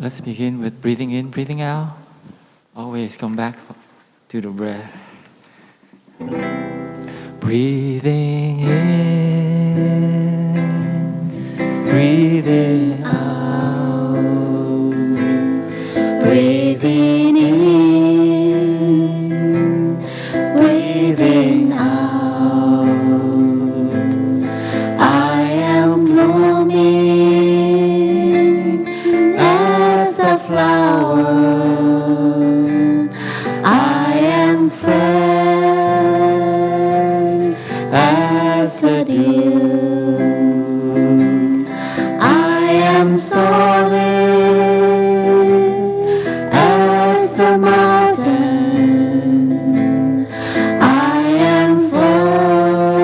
Let's begin with breathing in, breathing out. Always come back to the breath. Breathing in, breathing out. Breathing in, breathing out. I am blooming as a flower. I am fresh as the dew. I am solid as the mountain. I am firm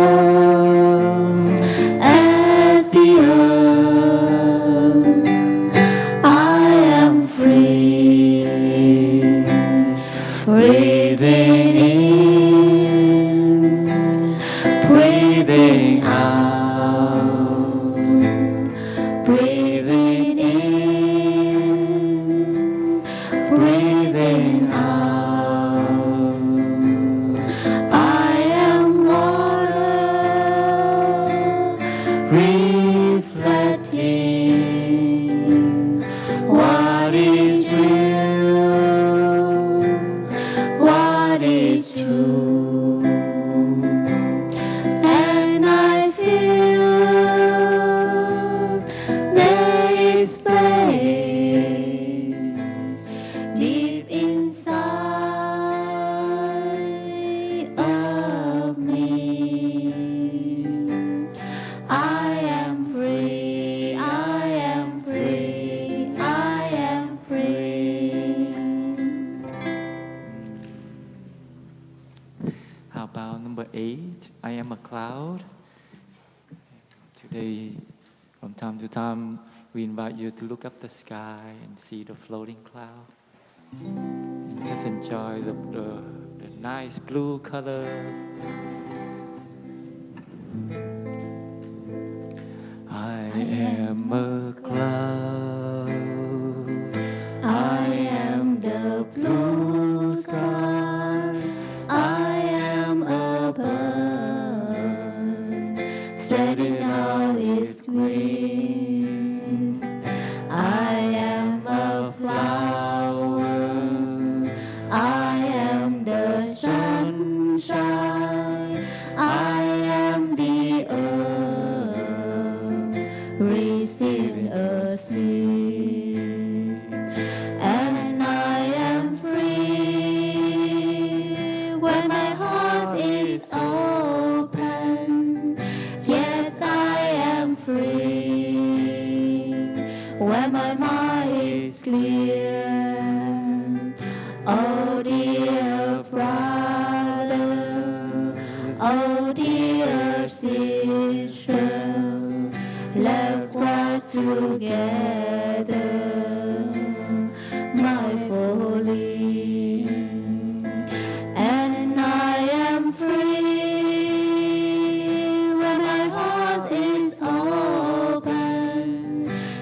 as the earth. I am free. Breathing in, breathing out. Breathing in, breathing out. I am water, reflecting what is real, what is true. And I feel there is space deep inside of me. I am free, I am free, I am free. How about number 8? I am a cloud. Today, from time to time, we invite you to look up the sky and see the floating cloud. And just enjoy the nice blue colors. I am a cloud. I am the blue sky. I am a bird spreading out its wings. I am a flower. I am the sunshine. I am the earth receiving a sleep. And I am free when my heart is open. Yes, I am free when my mind is clear. Oh dear brother, oh dear sister, let's walk together, mindfully. And I am free when my heart is open.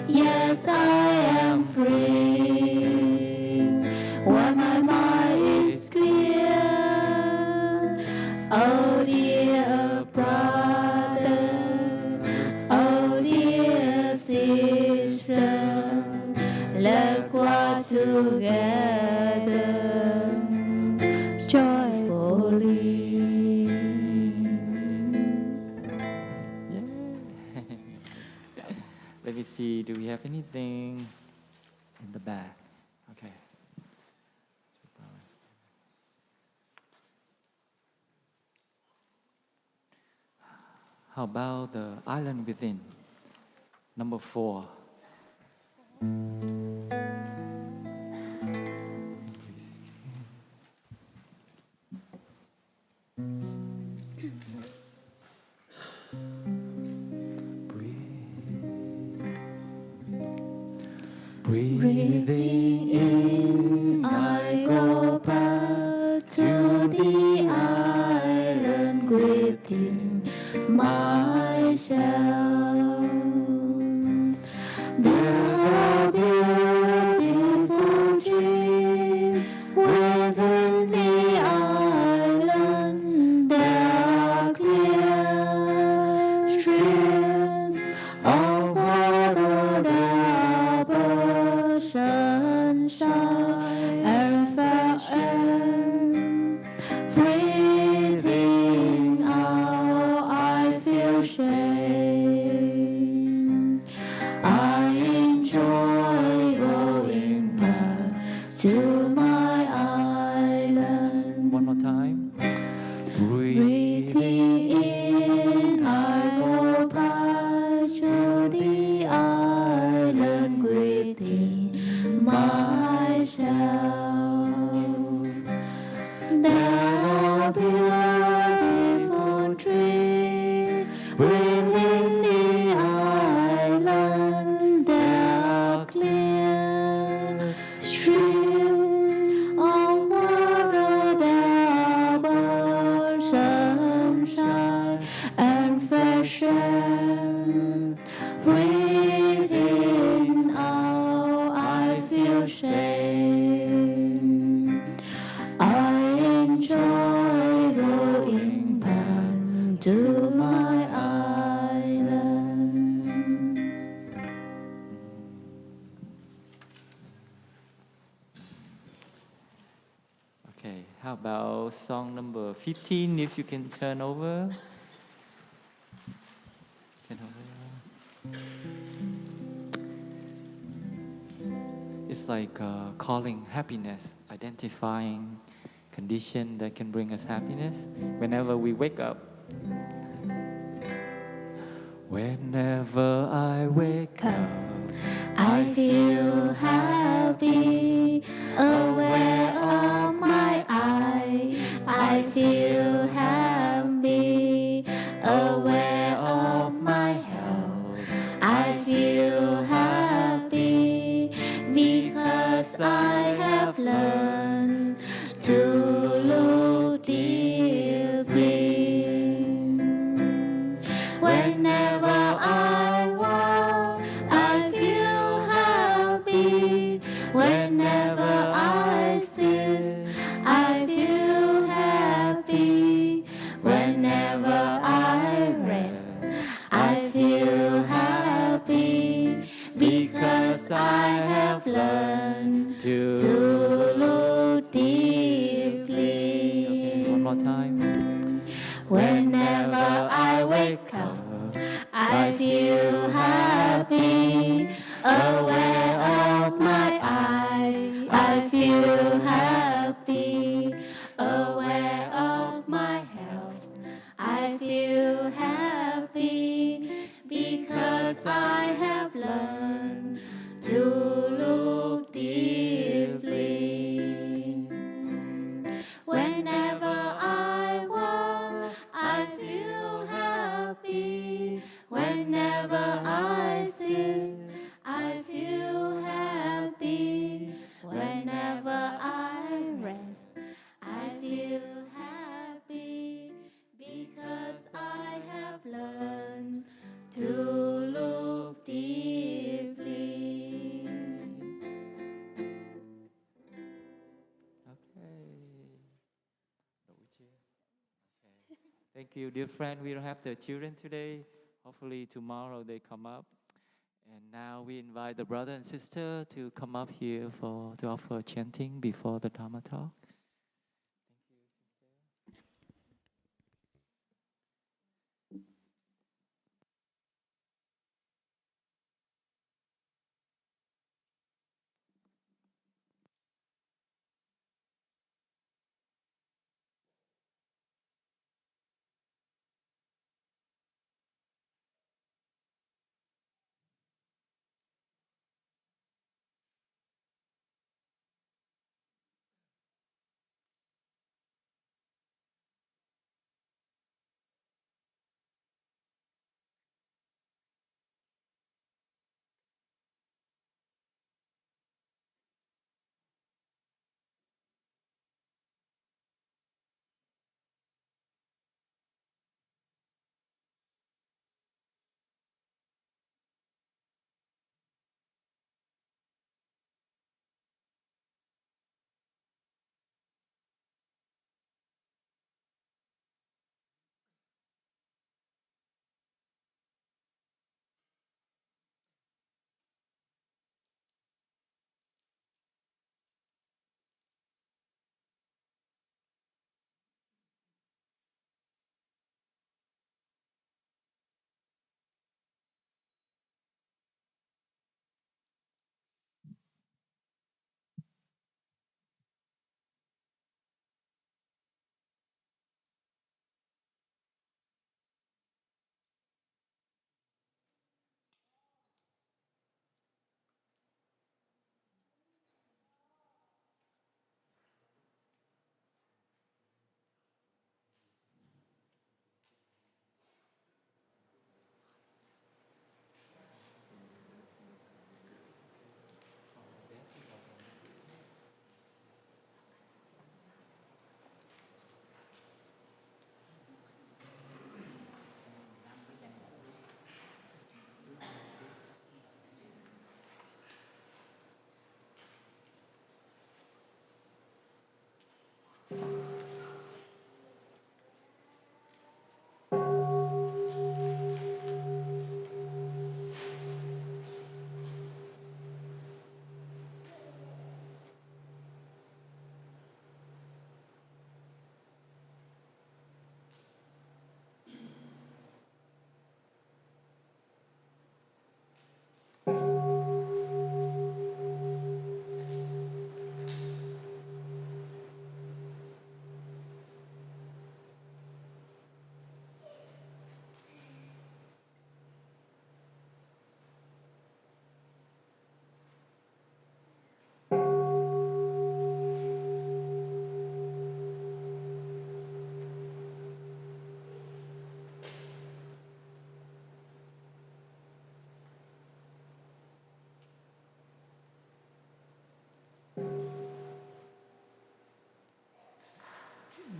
Yes, I am free when my mind is clear. Oh dear brother, oh dear sister, let's walk together joyfully. Yeah. Let me see, do we have anything in the back? Okay. How about the island within? Number 4. Breathing in, I go back to the island within myself. The beauty Within the island there are clear streams of water, there are birds, sunshine, and fresh air. Breathing out, I feel safe. I enjoy going back to my island. Okay, how about song number 15, if you can turn over? Turn over. It's like calling happiness, identifying condition that can bring us happiness whenever we wake up. Whenever I wake up, I feel happy, aware of my eye. I feel happy, aware of my health. I feel happy because I have learned to look deeply. Whenever I walk, I feel happy. Whenever I sit, I feel happy. Whenever I rest, I feel happy because I have learned to look deeply. Okay, one more time. Whenever I wake up, I feel happy, aware of my eyes. I feel happy, aware of my health. I feel happy because I have learned to look deeply. Whenever I walk, I feel happy. Whenever I sit, I feel happy. Whenever I rest, I feel happy because I have learned to look deeply. Okay. Thank you, dear friend. We don't have the children today. Hopefully tomorrow they come up. And now we invite the brother and sister to come up here to offer chanting before the Dharma talk.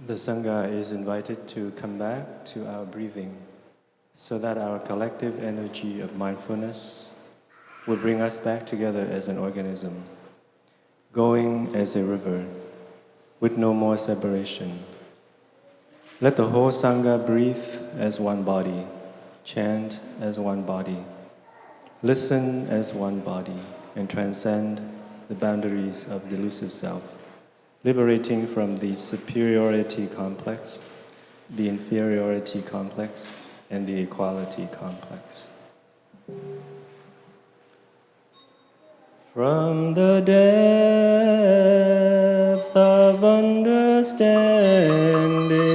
The Sangha is invited to come back to our breathing so that our collective energy of mindfulness will bring us back together as an organism, going as a river, with no more separation. Let the whole Sangha breathe as one body, chant as one body, listen as one body, and transcend the boundaries of delusive self, liberating from the superiority complex, the inferiority complex, and the equality complex. From the depth of understanding,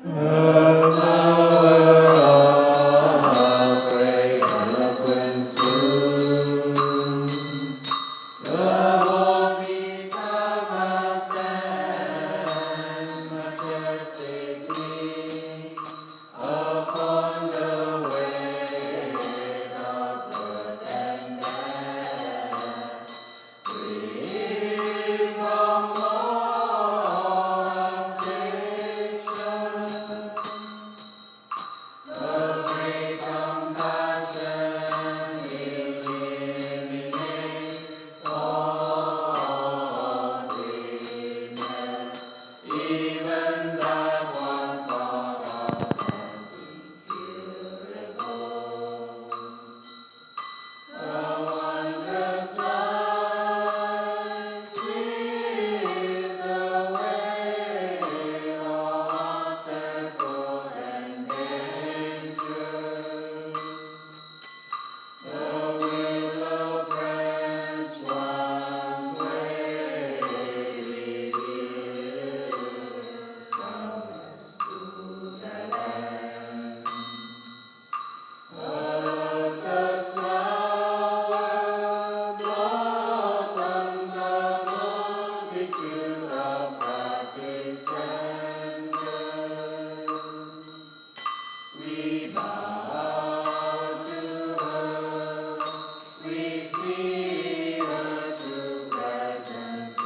the power of great eloquence blooms, the Bodhisattva stands majestically upon the waves of birth and death, free from all affliction. The great compassion eliminates all sickness, even that once thought of as incurable. The wondrous light sweeps away all obstacles and dangers. The willow branch once waved boundless to the land. The lotus flower blossoms the multitude of practice centers. We bow to her, we see her true presence in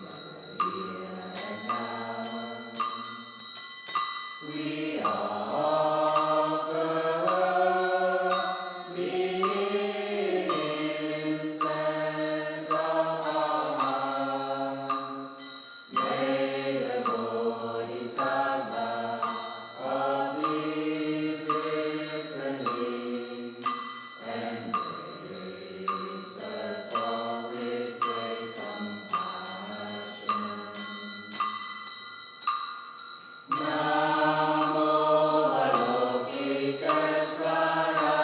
the here and now. We offer her the incense of our hearts. May the Bodhisattva of the listening embrace us all with great compassion. Namo Avalokitesvaraya,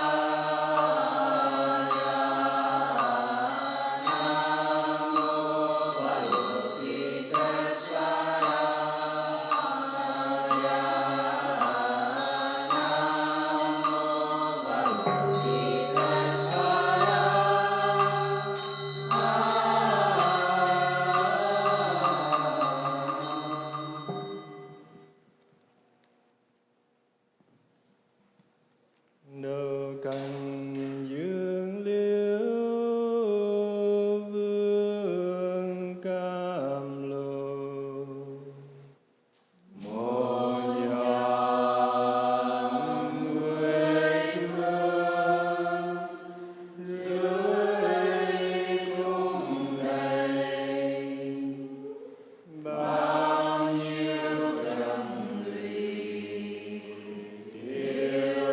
Namo Nô căn dương liễu vương cam lô, một dòng quê hương rưới cung đầy, bao nhiêu trần lụy yêu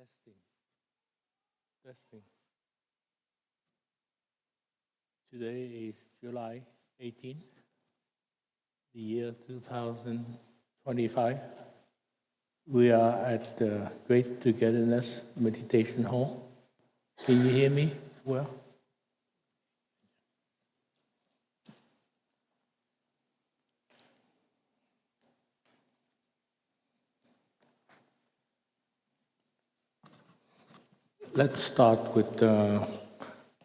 Testing. Testing. Today is July 18, the year 2025. We are at the Great Togetherness Meditation Hall. Can you hear me well? Let's start with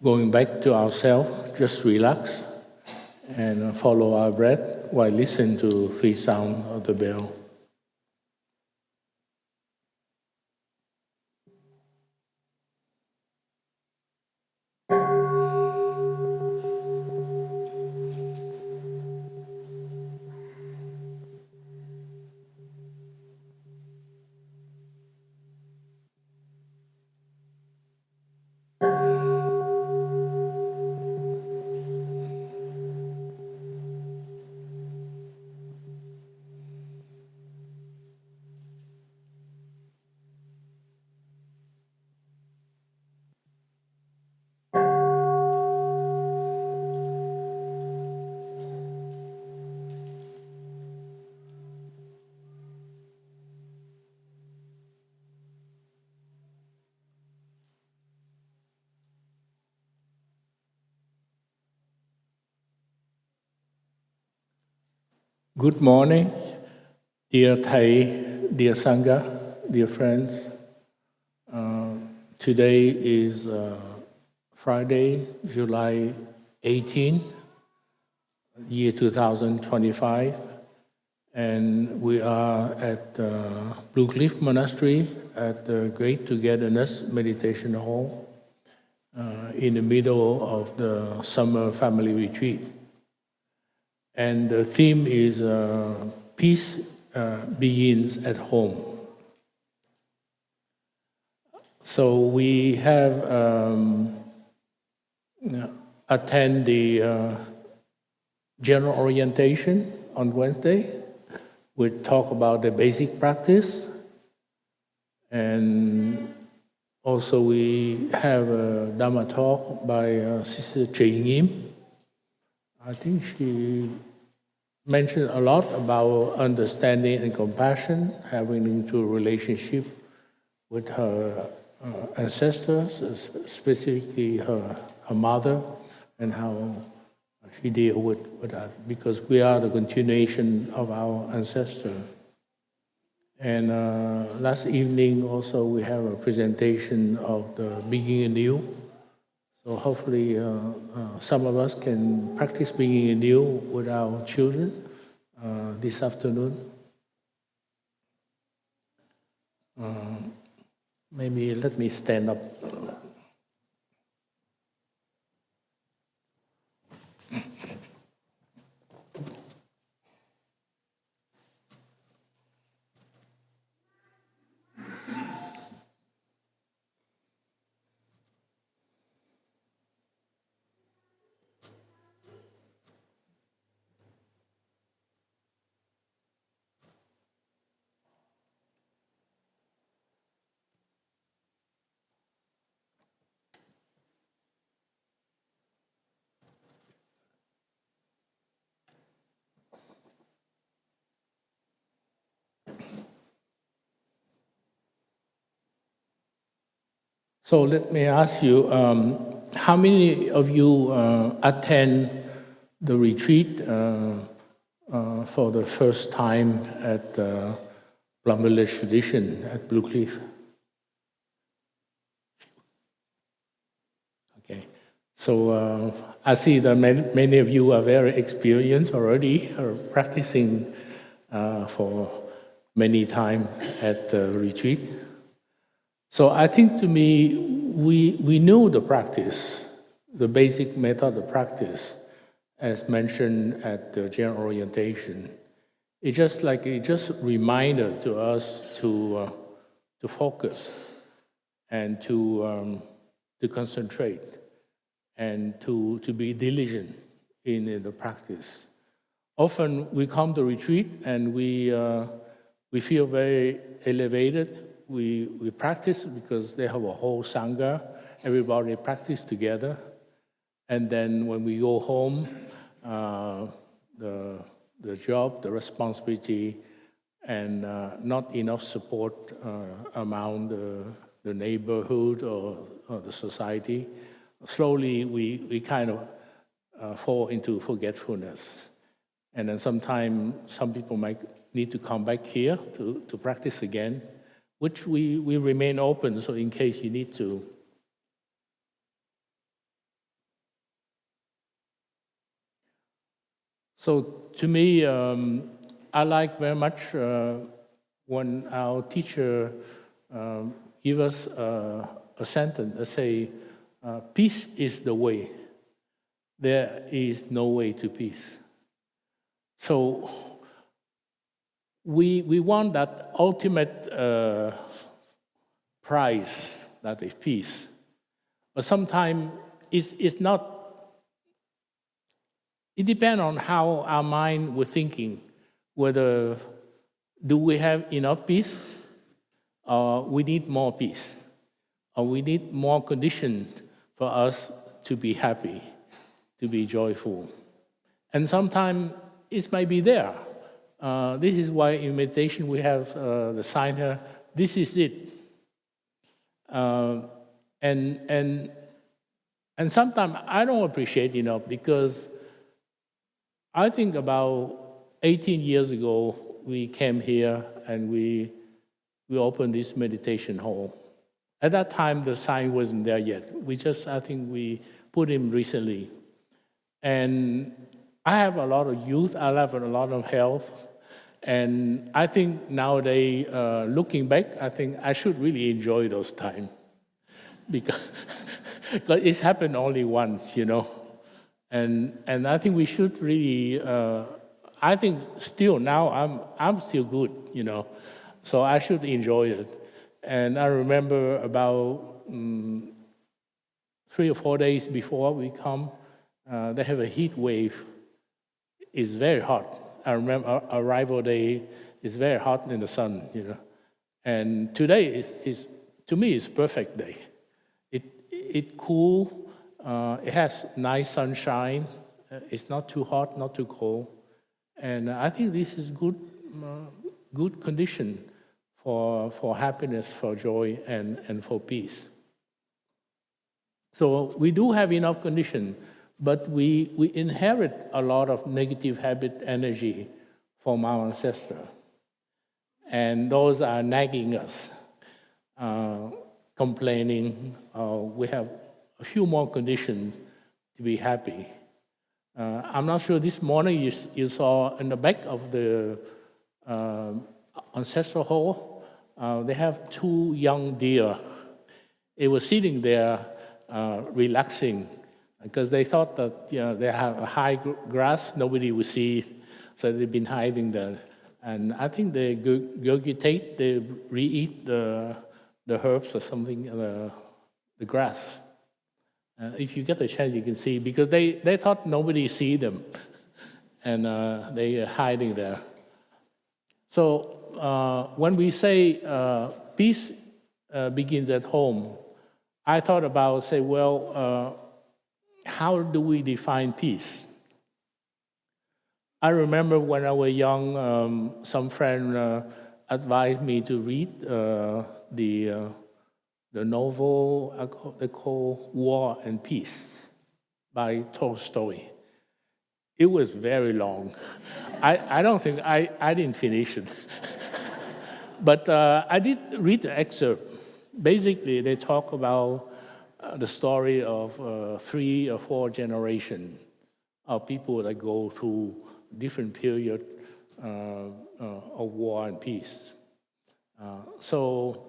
going back to ourselves. Just relax and follow our breath while listening to three sounds of the bell. Good morning, dear Thầy, dear Sangha, dear friends. Today is Friday, July 18, year 2025, and we are at Blue Cliff Monastery at the Great Togetherness Meditation Hall in the middle of the summer family retreat. And the theme is Peace Begins at Home. So we have attend the general orientation on Wednesday. We talk about the basic practice. And also we have a Dharma talk by Sister Trì Nghiêm. I think she mentioned a lot about understanding and compassion, having into a relationship with her ancestors, specifically her mother, and how she deals with that, because we are the continuation of our ancestors. And last evening also we have a presentation of the beginning anew. So hopefully some of us can practice being anew with our children this afternoon. Maybe let me stand up. So let me ask you, how many of you attend the retreat for the first time at the Plum Village tradition at Blue Cliff? Okay, so I see that many of you are very experienced already, are practicing for many times at the retreat. So I think to me, we know the practice, the basic method of practice, as mentioned at the general orientation. It's just a reminder to us to focus and to concentrate and to be diligent in the practice. Often we come to retreat and we feel very elevated. we practice because they have a whole sangha. Everybody practice together. And then when we go home, the job, the responsibility, and not enough support among the neighborhood or the society, slowly we kind of fall into forgetfulness. And then sometimes some people might need to come back here to practice again, which we remain open, so in case you need to. So to me, I like very much when our teacher give us a sentence that say, peace is the way. There is no way to peace. So we want that ultimate prize, that is peace. But sometimes it's not. It depends on how our mind was thinking, whether do we have enough peace, or we need more peace, or we need more conditions for us to be happy, to be joyful. And sometimes it might be there. This is why in meditation we have the sign here, this is it. And sometimes I don't appreciate enough because I think about 18 years ago, we came here and we opened this meditation hall. At that time, the sign wasn't there yet. I think we put him recently. And I have a lot of youth, I have a lot of health. And I think nowadays, looking back, I think I should really enjoy those times. Because it's happened only once, you know. And I think we should really. I think still now I'm still good, you know, so I should enjoy it. And I remember about 3 or 4 days before we come, they have a heat wave. It's very hot. I remember our arrival day is very hot in the sun, you know. And today is to me is perfect day. It cool. It has nice sunshine. It's not too hot, not too cold, and I think this is good condition for happiness, for joy, and for peace. So we do have enough condition, but we inherit a lot of negative habit energy from our ancestor, and those are nagging us, complaining. We have a few more conditions to be happy. I'm not sure this morning you saw in the back of the ancestral hall, they have 2 young deer. They were sitting there relaxing because they thought that they have a high grass, nobody would see, so they've been hiding there. And I think they regurgitate, they re-eat the herbs or something, the grass. If you get a chance, you can see, because they thought nobody see them, and they are hiding there. So when we say peace begins at home, I thought about, how do we define peace? I remember when I was young, some friend advised me to read the novel they call War and Peace by Tolstoy. It was very long. I don't think I didn't finish it. But I did read the excerpt. Basically, they talk about the story of 3 or 4 generations of people that go through different periods of war and peace. So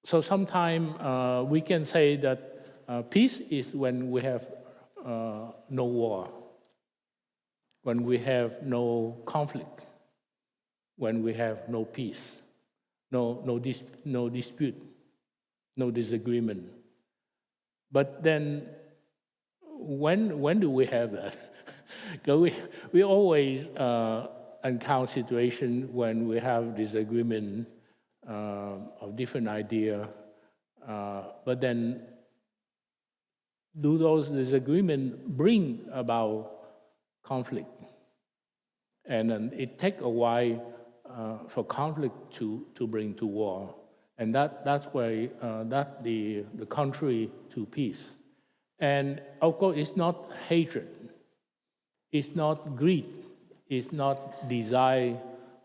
sometimes we can say that peace is when we have no war, when we have no conflict, when we have no peace, no dispute, no disagreement. But then, when do we have that? Because we always encounter situations when we have disagreement of different idea, but then do those disagreements bring about conflict? And then it takes a while for conflict to bring to war. And that's why that's the country to peace. And of course, it's not hatred. It's not greed. It's not desire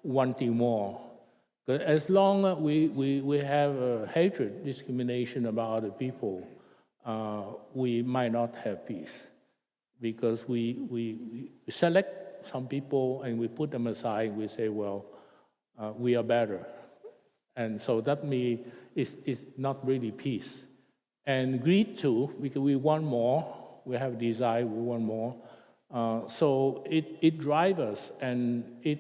wanting more. But as long as we have hatred, discrimination about other people, we might not have peace. Because we select some people and we put them aside. We say, well, we are better. And so that means it's not really peace. And greed too, because we want more. We have desire, we want more. So it drives us, and it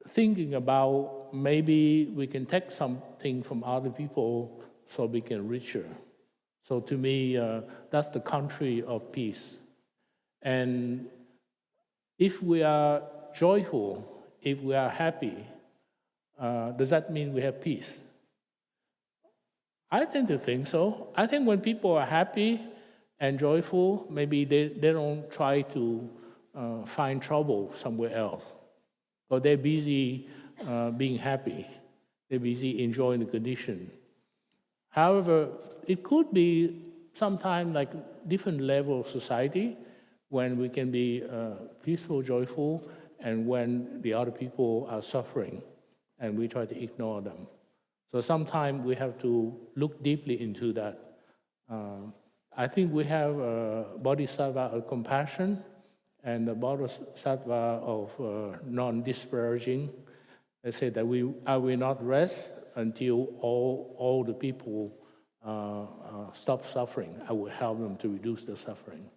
thinking about maybe we can take something from other people so we can richer. So to me, that's the country of peace. And if we are joyful, if we are happy, does that mean we have peace? I tend to think so. I think when people are happy and joyful, maybe they don't try to find trouble somewhere else. Or they're busy being happy. They're busy enjoying the condition. However, it could be sometimes like different level of society when we can be peaceful, joyful, and when the other people are suffering, and we try to ignore them. So sometimes we have to look deeply into that. I think we have a bodhisattva of compassion and a bodhisattva of non-disparaging. They say that I will not rest until all the people stop suffering. I will help them to reduce the suffering.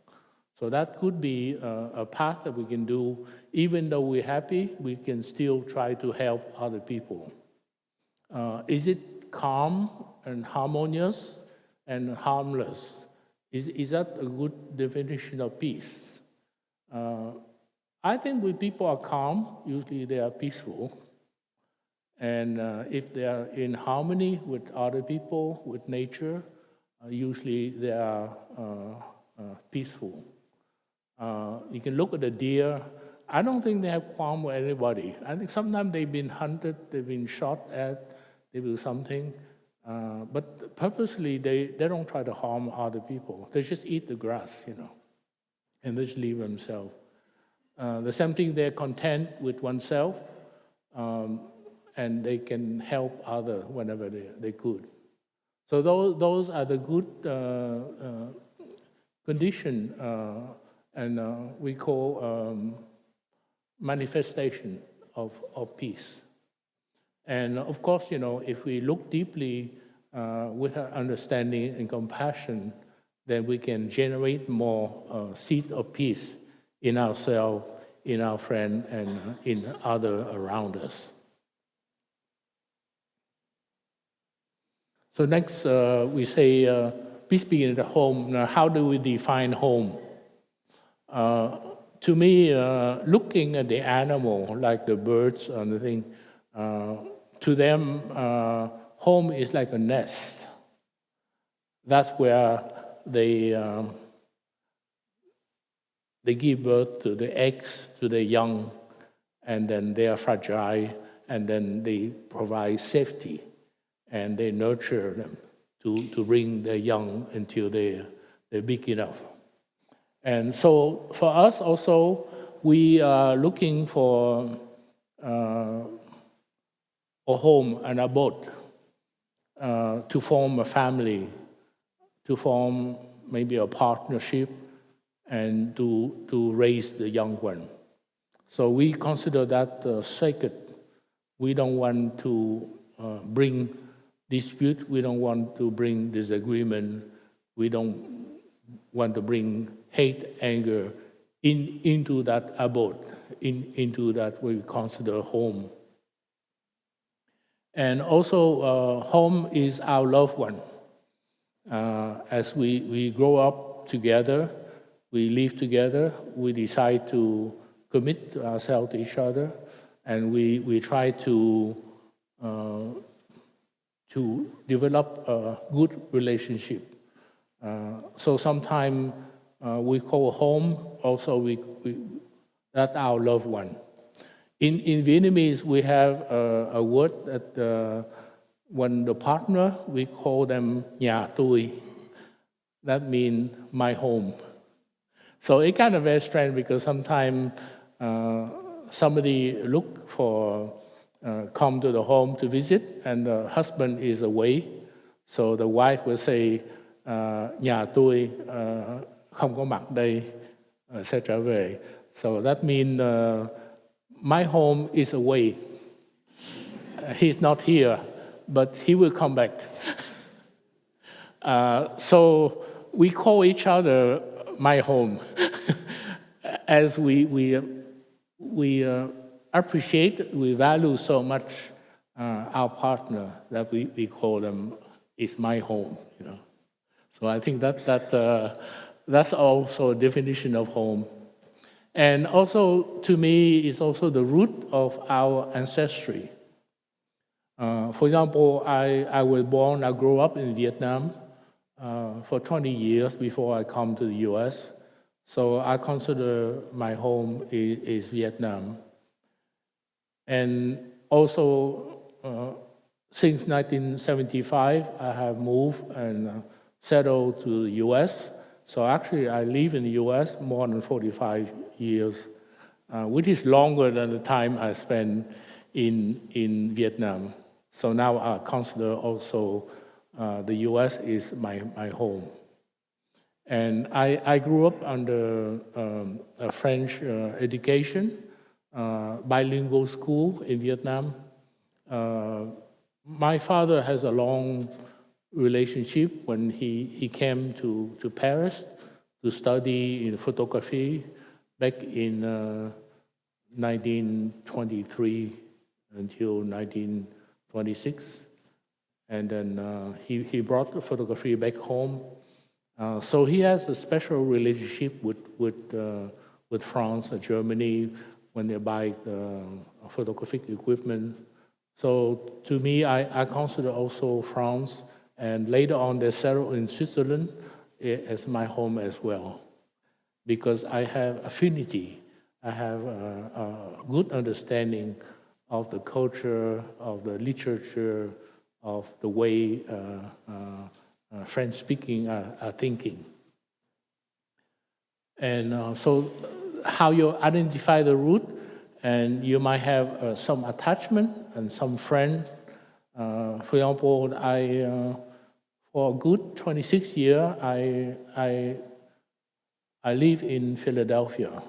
So that could be a path that we can do. Even though we're happy, we can still try to help other people. Is it calm and harmonious and harmless? Is that a good definition of peace? I think when people are calm, usually they are peaceful. And if they are in harmony with other people, with nature, usually they are peaceful. You can look at the deer. I don't think they have quarrel with anybody. I think sometimes they've been hunted, they've been shot at, they do something. But purposely, they don't try to harm other people. They just eat the grass, and they just leave themselves. The same thing, they're content with oneself, and they can help others whenever they could. So those are the good condition, and we call manifestation of peace. And of course, if we look deeply with our understanding and compassion, then we can generate more seed of peace in ourselves, in our friend, and in others around us. So next, we say, peace begins at home. Now, how do we define home? To me, looking at the animal, like the birds and the thing, to them, home is like a nest. That's where they give birth to the eggs, to the young, and then they are fragile, and then they provide safety, and they nurture them to bring the young until they're big enough. And so for us also, we are looking for a home and a boat to form a family, to form maybe a partnership, and to raise the young one. So we consider that sacred. We don't want to bring dispute. We don't want to bring disagreement. We don't want to bring hate, anger into that abode, into that we consider home. And also, home is our loved one. As we grow up together, we live together, we decide to commit ourselves to each other, and we try to to develop a good relationship. So sometimes we call home also that's our loved one. In Vietnamese, we have a word that when the partner, we call them nhà tôi. That means my home. So it's kind of very strange because sometimes somebody look for come to the home to visit, and the husband is away. So the wife will say, nhà tôi không có mặt đây, sẽ trở về. So that means my home is away. He's not here, but he will come back. So we call each other my home, as we appreciate, we value so much our partner that we call them is my home. So I think that's also a definition of home. And also, to me, it's also the root of our ancestry. For example, I was born, I grew up in Vietnam for 20 years before I come to the US. So I consider my home is Vietnam. And also, since 1975, I have moved and settled to the US. So actually, I live in the US more than 45 years, which is longer than the time I spent in Vietnam. So now I consider also the US is my home. And I grew up under a French education, bilingual school in Vietnam. My father has a long relationship when he came to Paris to study in photography back in 1923 until 1926. And then he brought the photography back home. So he has a special relationship with France and Germany when they buy photographic equipment. So to me, I consider also France, and later on they settled in Switzerland as my home as well, because I have affinity, I have a good understanding of the culture, of the literature, of the way French-speaking are thinking. And so how you identify the root, and you might have some attachment and some friend. For example, for a good 26 years, I live in Philadelphia.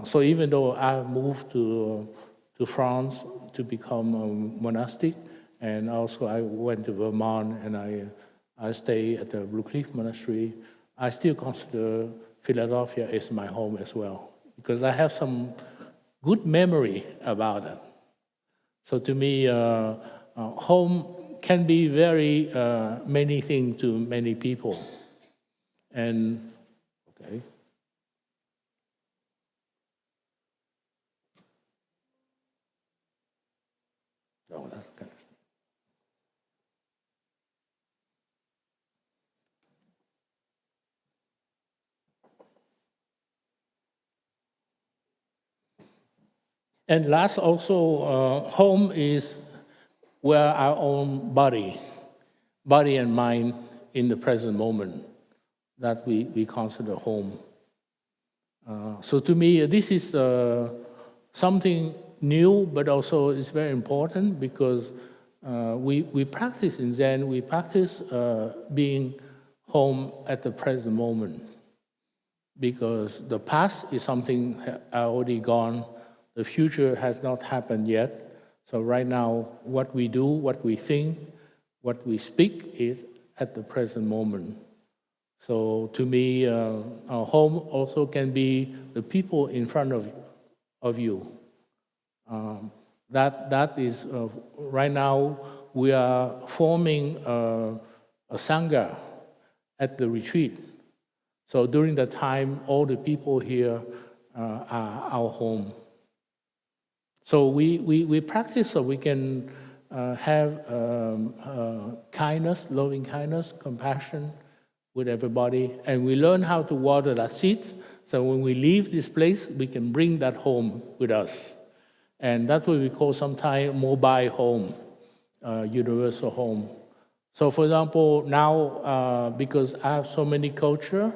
So even though I moved to France to become a monastic, and also I went to Vermont and I stay at the Blue Cliff Monastery, I still consider Philadelphia as my home as well, because I have some good memory about it. So to me, home can be very many things to many people. And okay. Oh, that's kind of. And last, also, home is where our own body and mind in the present moment that we consider home. So to me, this is something new, but also it's very important because we practice in Zen, we practice being home at the present moment, because the past is something already gone. The future has not happened yet. So right now, what we do, what we think, what we speak is at the present moment. So to me, our home also can be the people in front of you. That is, right now, we are forming a Sangha at the retreat. So during that time, all the people here are our home. So we practice so we can have kindness, loving kindness, compassion with everybody, and we learn how to water that seeds. So when we leave this place, we can bring that home with us, and that's what we call sometimes mobile home, universal home. So, for example, now because I have so many culture,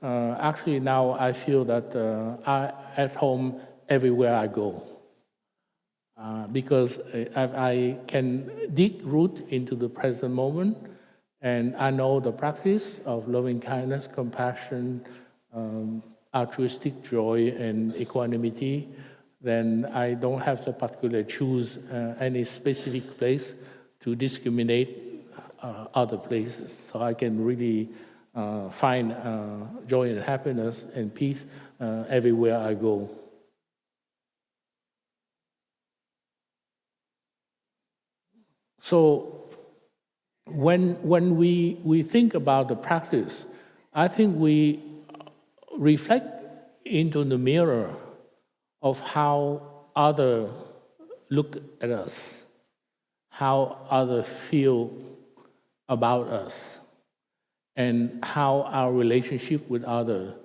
actually now I feel that I at home everywhere I go. Because I can dig root into the present moment, and I know the practice of loving kindness, compassion, altruistic joy, and equanimity, then I don't have to particularly choose any specific place to discriminate other places. So I can really find joy and happiness and peace everywhere I go. So when we think about the practice, I think we reflect into the mirror of how others look at us, how others feel about us, and how our relationship with others.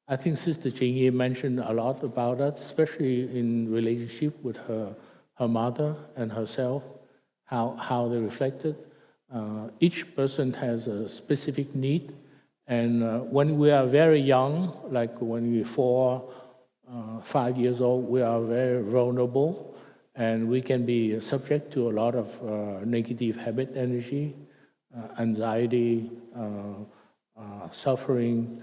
I think Sister Jingyi mentioned a lot about that, especially in relationship with her mother and herself. How they reflected. Each person has a specific need, and when we are very young, like when we're 4, 5 years old, we are very vulnerable, and we can be subject to a lot of negative habit energy, anxiety, suffering.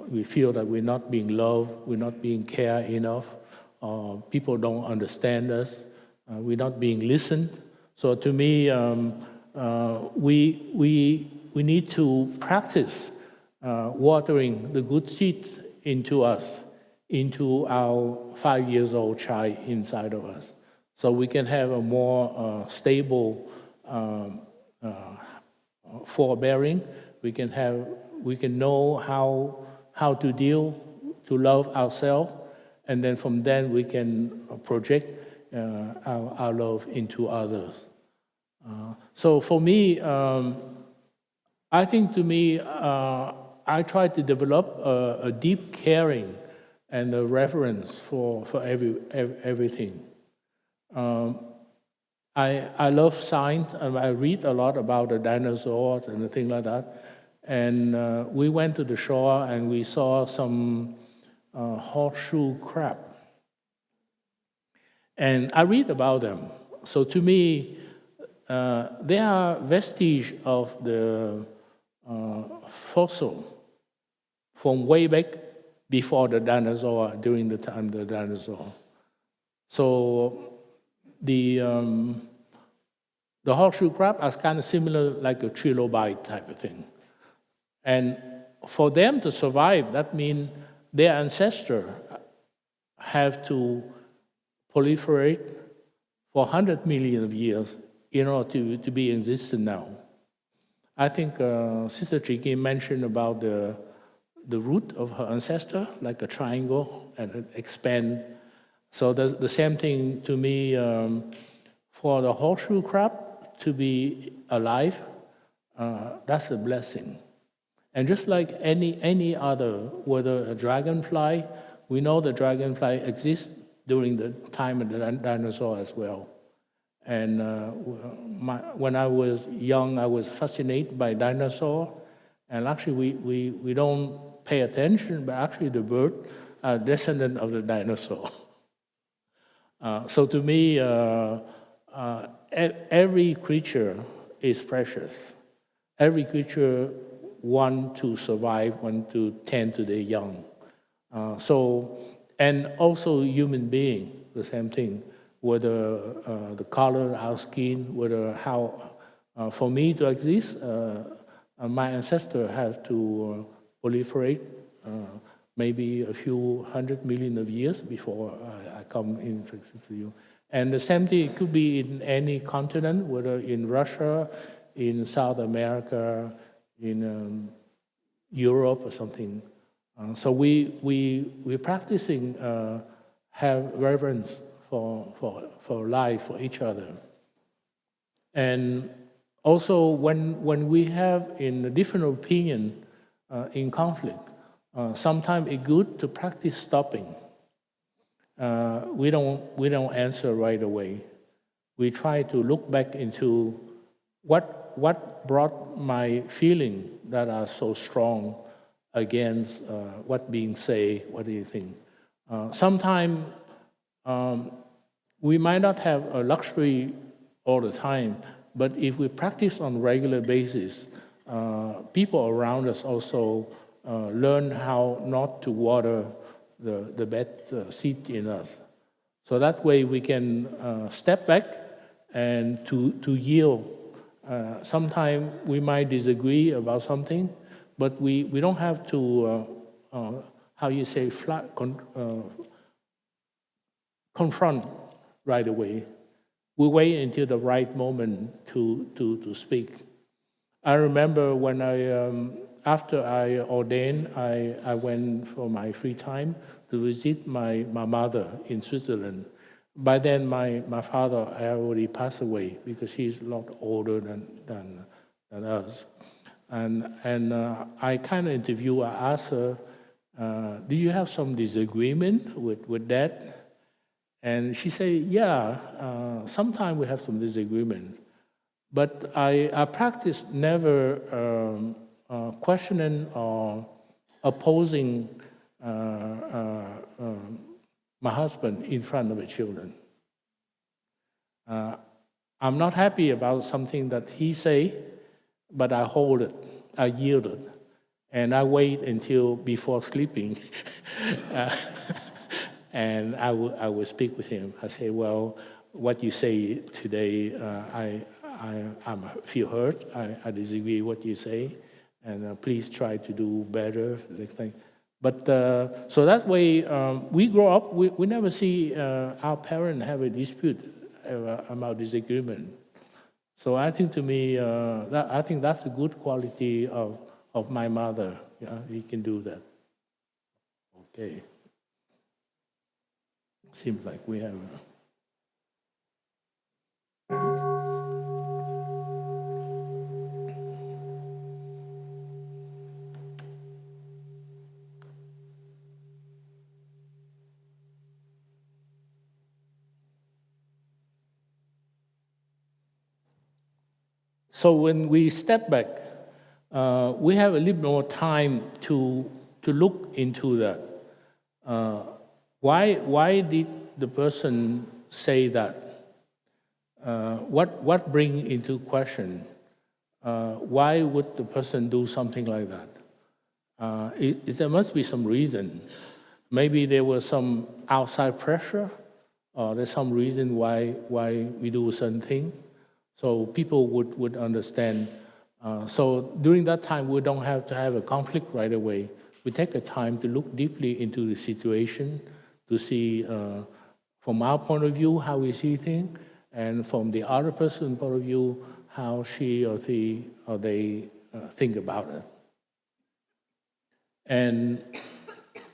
We feel that we're not being loved, we're not being cared enough, people don't understand us, we're not being listened. So to me, we need to practice watering the good seeds into us, into our 5 years old child inside of us, so we can have a more stable forbearing. We can know how to deal, to love ourselves, and then from then we can project our love into others. So for me, I think to me, I try to develop a deep caring and a reverence for everything. I love science, and I read a lot about the dinosaurs and things like that. And we went to the shore and we saw some horseshoe crab. And I read about them. So to me, they are vestige of the fossil from way back before the dinosaur, during the time of the dinosaur. So the horseshoe crab is kind of similar, like a trilobite type of thing. And for them to survive, that means their ancestors have to proliferate for 100 million of years in order to be existent now. I think Sister Jingyi mentioned about the root of her ancestor, like a triangle, and it expand. So the same thing to me, for the horseshoe crab to be alive, that's a blessing. And just like any other, whether a dragonfly, we know the dragonfly exists during the time of the dinosaur as well. And when I was young, I was fascinated by dinosaurs. And actually, we don't pay attention, but actually the bird are descendant of the dinosaur. So to me, every creature is precious. Every creature wants to survive, wants to tend to their young. And also human being, the same thing. Whether the color of our skin, whether how, for me to exist, my ancestors have to proliferate maybe a few 100 million of years before I come into existence to you. And the same thing, it could be in any continent, whether in Russia, in South America, in Europe or something. So we're practicing have reverence for life, for each other. And also, when we have in a different opinion in conflict, sometimes it's good to practice stopping. We don't answer right away. We try to look back into what brought my feeling that are so strong against what being said. What do you think? Sometimes we might not have a luxury all the time, but if we practice on a regular basis, people around us also learn how not to water the bad seed in us. So that way we can step back and to yield. Sometimes we might disagree about something, but we don't have to, how you say, confront right away. We wait until the right moment to speak. I remember when after I ordained, I went for my free time to visit my mother in Switzerland. By then, my father had already passed away because he's a lot older than us. And I kind of interviewed, I asked her, do you have some disagreement with Dad? And she said, yeah, sometimes we have some disagreement. But I practice never questioning or opposing my husband in front of the children. I'm not happy about something that he say, but I hold it, I yield it, and I wait until before sleeping, and I will speak with him. I say, well, what you say today, I feel hurt. I disagree with what you say, and please try to do better next time. But so that way, we grow up, we never see our parents have a dispute about disagreement. So I think to me, I think that's a good quality of my mother. Yeah, he can do that. Okay. Seems like we have. So when we step back, we have a little more time to look into that. Why did the person say that? What bring into question? Why would the person do something like that? There must be some reason. Maybe there was some outside pressure, or there's some reason why we do a certain thing. So people would understand. So during that time, we don't have to have a conflict right away. We take the time to look deeply into the situation, to see from our point of view how we see things, and from the other person's point of view how she or they think about it. And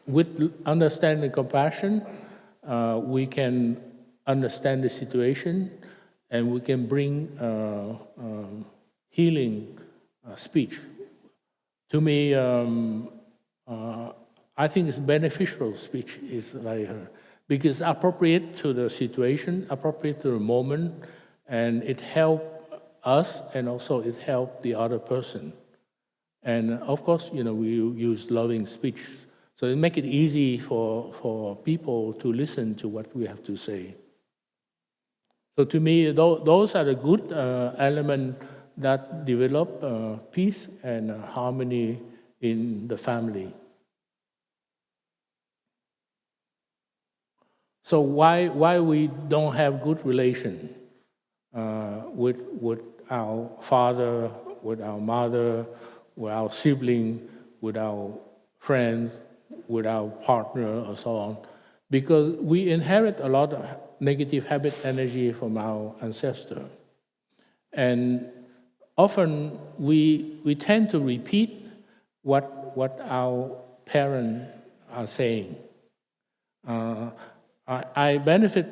with understanding and compassion, we can understand the situation, and we can bring healing speech. To me, I think it's beneficial speech is like her, because it's appropriate to the situation, appropriate to the moment, and it helps us, and also it helps the other person. And of course, we use loving speech, so it makes it easy for people to listen to what we have to say. So to me, those are the good elements that develop peace and harmony in the family. So why we don't have good relation with our father, with our mother, with our sibling, with our friends, with our partner, or so on? Because we inherit a lot of negative habit energy from our ancestor. And often we tend to repeat what our parents are saying. I benefit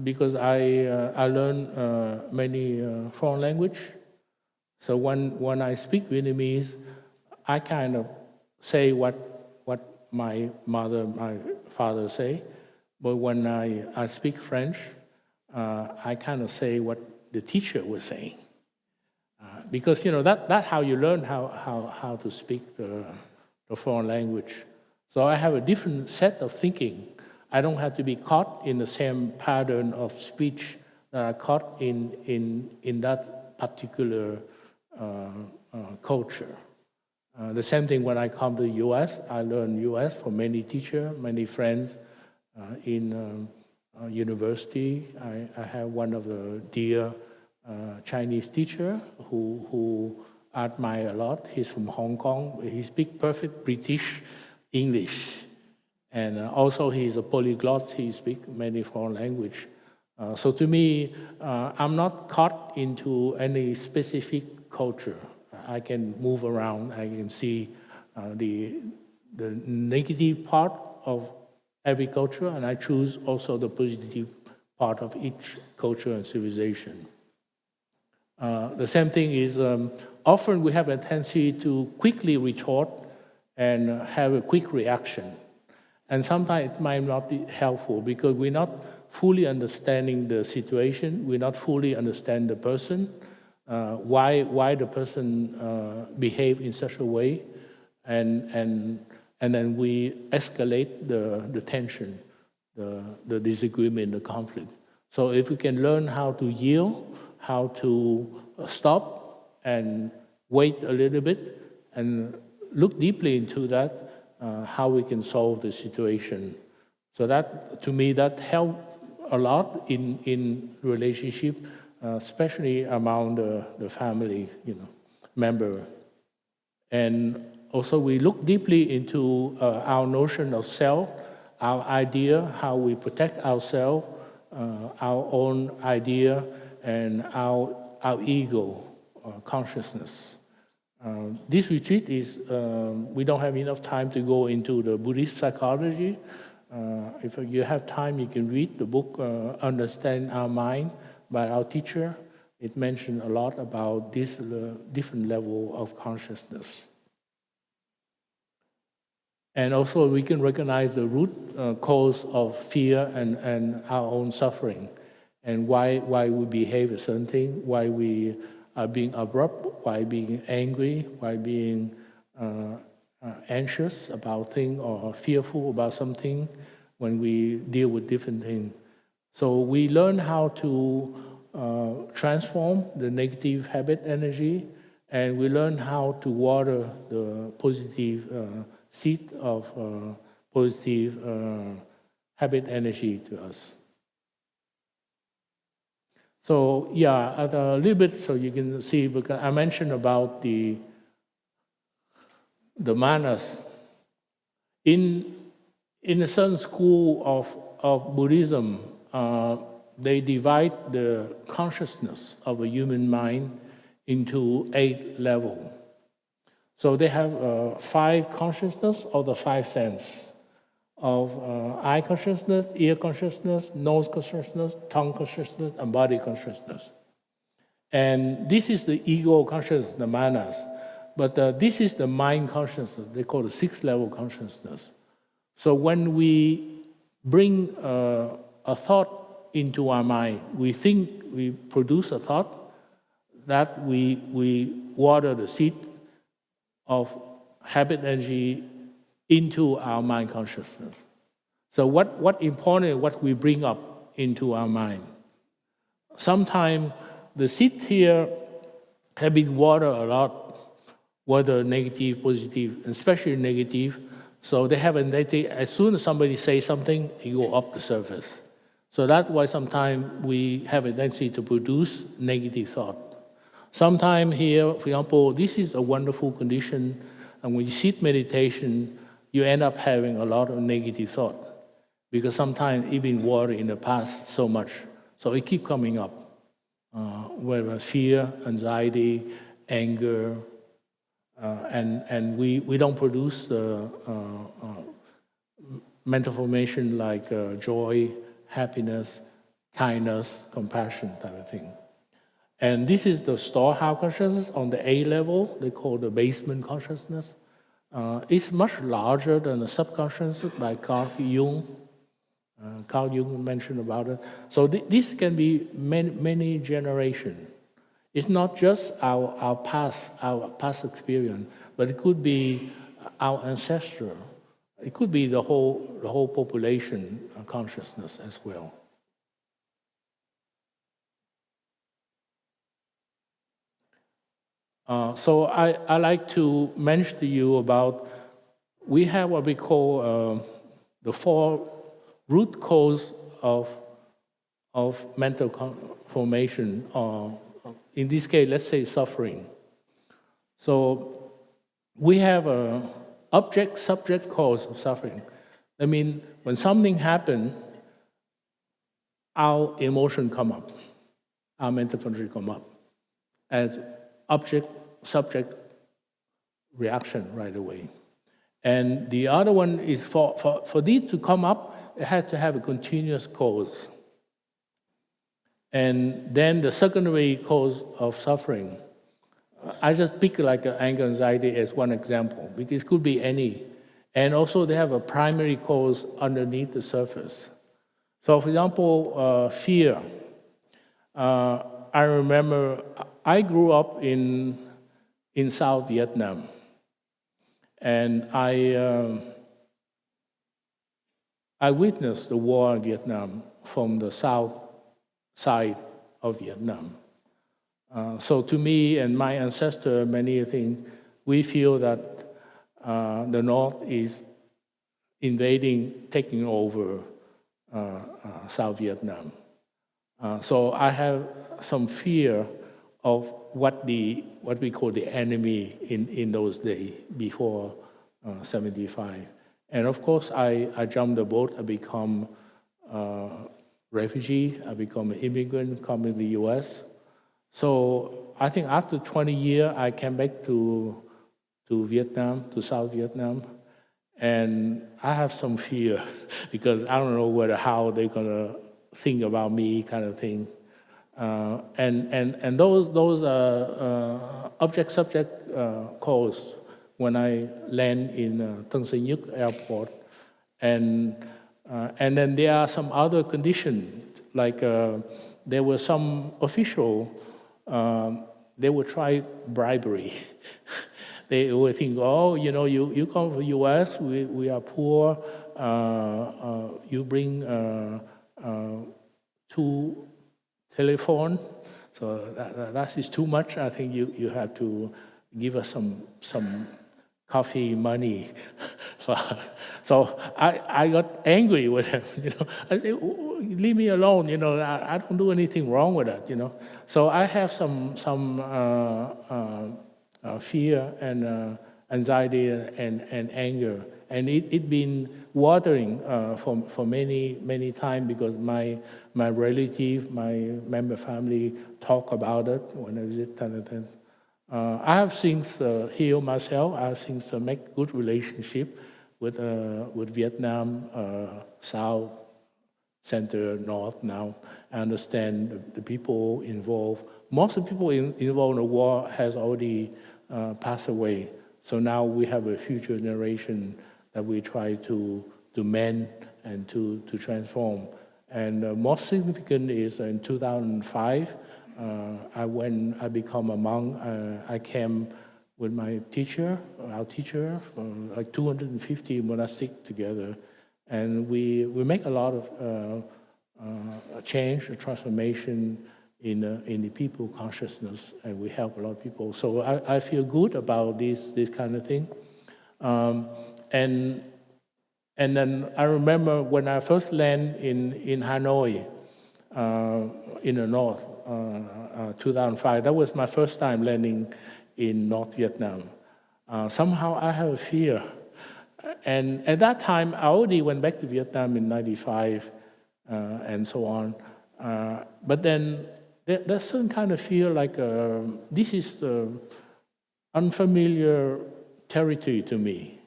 because I learn many foreign language. So when I speak Vietnamese, I kind of say what my mother, my father say, but when I speak French, I kind of say what the teacher was saying, because that's how you learn how to speak the foreign language. So I have a different set of thinking. I don't have to be caught in the same pattern of speech that I caught in that particular culture. The same thing when I come to the U.S. I learn U.S. from many teachers, many friends in university. I have one of the dear Chinese teacher who I admire a lot. He's from Hong Kong. He speaks perfect British English. And also he's a polyglot. He speaks many foreign languages. So to me, I'm not caught into any specific culture. I can move around. I can see the negative part of every culture, and I choose also the positive part of each culture and civilization. The same thing is often we have a tendency to quickly retort and have a quick reaction. And sometimes it might not be helpful because we're not fully understanding the situation, we're not fully understand the person, why the person behave in such a way, and then we escalate the tension, the disagreement, the conflict. So if we can learn how to yield, how to stop and wait a little bit and look deeply into that, how we can solve the situation. So that, to me, that helped a lot in relationship, especially among the family, member. And also we look deeply into our notion of self, our idea, how we protect ourselves, our own idea, and our ego, consciousness. This retreat is, we don't have enough time to go into the Buddhist psychology. If you have time, you can read the book, Understand Our Mind, by our teacher. It mentioned a lot about this different level of consciousness. And also we can recognize the root cause of fear and our own suffering, and why we behave a certain thing, why we are being abrupt, why being angry, why being anxious about things or fearful about something when we deal with different things. So we learn how to transform the negative habit energy, and we learn how to water the positive seed of positive habit energy to us. So yeah, a little bit so you can see, because I mentioned about the manas. In a certain school of Buddhism, they divide the consciousness of a human mind into 8 levels. So they have 5 consciousness of the 5 senses, of eye consciousness, ear consciousness, nose consciousness, tongue consciousness, and body consciousness. And this is the ego consciousness, the manas. But this is the mind consciousness. They call it 6th level consciousness. So when we bring a thought into our mind, we think we produce a thought, that we water the seed of habit energy into our mind consciousness. So what important, what we bring up into our mind. Sometimes the seed here have been watered a lot, whether negative, positive, especially negative. So they have a negative, as soon as somebody says something, it go up the surface. So that's why sometimes we have a tendency to produce negative thought. Sometimes here, for example, this is a wonderful condition, and when you sit meditation, you end up having a lot of negative thought, because sometimes it's been watered in the past so much, so it keeps coming up. Whether fear, anxiety, anger, and we don't produce the mental formation like joy, happiness, kindness, compassion type of thing. And this is the storehouse consciousness on the A level, they call the basement consciousness. It's much larger than the subconscious by Carl Jung. Carl Jung mentioned about it. So this can be many generations. It's not just our past experience, but it could be our ancestor. It could be the whole population consciousness as well. So I like to mention to you about, we have what we call the 4 root cause of mental formation, or in this case, let's say suffering. So we have a object-subject cause of suffering. I mean, when something happens, our emotion come up, our mental function come up as object-subject reaction right away. And the other one is for these to come up, it has to have a continuous cause. And then the secondary cause of suffering, I just pick like anger, anxiety as one example, because it could be any. And also they have a primary cause underneath the surface. So for example, fear. I remember I grew up in South Vietnam. And I witnessed the war in Vietnam from the south side of Vietnam. So to me and my ancestor, many things, we feel that the North is invading, taking over South Vietnam. So I have some fear of what we call the enemy in those days before 75. And of course, I jumped the boat. I become a refugee. I become an immigrant coming to the U.S. So I think after 20 years, I came back to Vietnam, to South Vietnam, and I have some fear because I don't know how they're gonna think about me, kind of thing. And those object-subject calls when I land in Tân Sơn Nhất Airport, and then there are some other conditions, like there were some official, they would try bribery. They would think, oh, you know, you come from the U.S., we are poor, you bring 2 telephone, so that is too much. I think you have to give us some coffee money. So I got angry with him. You know, I said, leave me alone. You know, I don't do anything wrong with that. You know, so I have some fear and anxiety and anger, and it been watering for many times because my relative, my member family talk about it when I visit Thailand. I have since healed myself. I have since make good relationship with Vietnam, South, Center, North. Now I understand the people involved. Most of the people involved in the war has already passed away. So now we have a future generation that we try to mend and to transform. And most significant is in 2005, I become a monk. I came with my teacher, our teacher, like 250 monastic together. And we make a lot of change, transformation in the people consciousness, and we help a lot of people. So I feel good about this kind of thing. And then I remember when I first landed in Hanoi, in the north, 2005. That was my first time landing in North Vietnam. Somehow I have a fear. And at that time, I already went back to Vietnam in 95 and so on. But then there's some kind of fear like this is unfamiliar territory to me.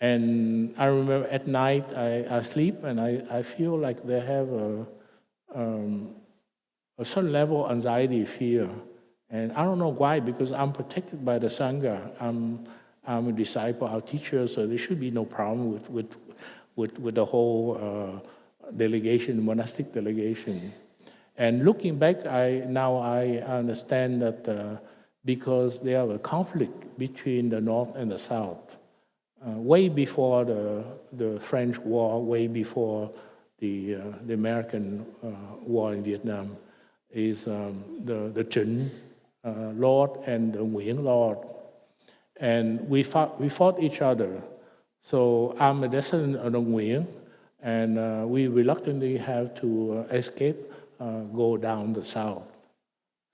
And I remember at night I sleep and I feel like they have a certain level of anxiety, fear. And I don't know why, because I'm protected by the Sangha. I'm a disciple, our teacher, so there should be no problem with the whole delegation, monastic delegation. And looking back, now I understand that because there was a conflict between the North and the South, way before the French War, way before the American war in Vietnam, is the Trịnh Lord and the Nguyễn Lord. And we fought each other. So I'm a descendant of the Nguyễn, and we reluctantly have to escape, go down the south.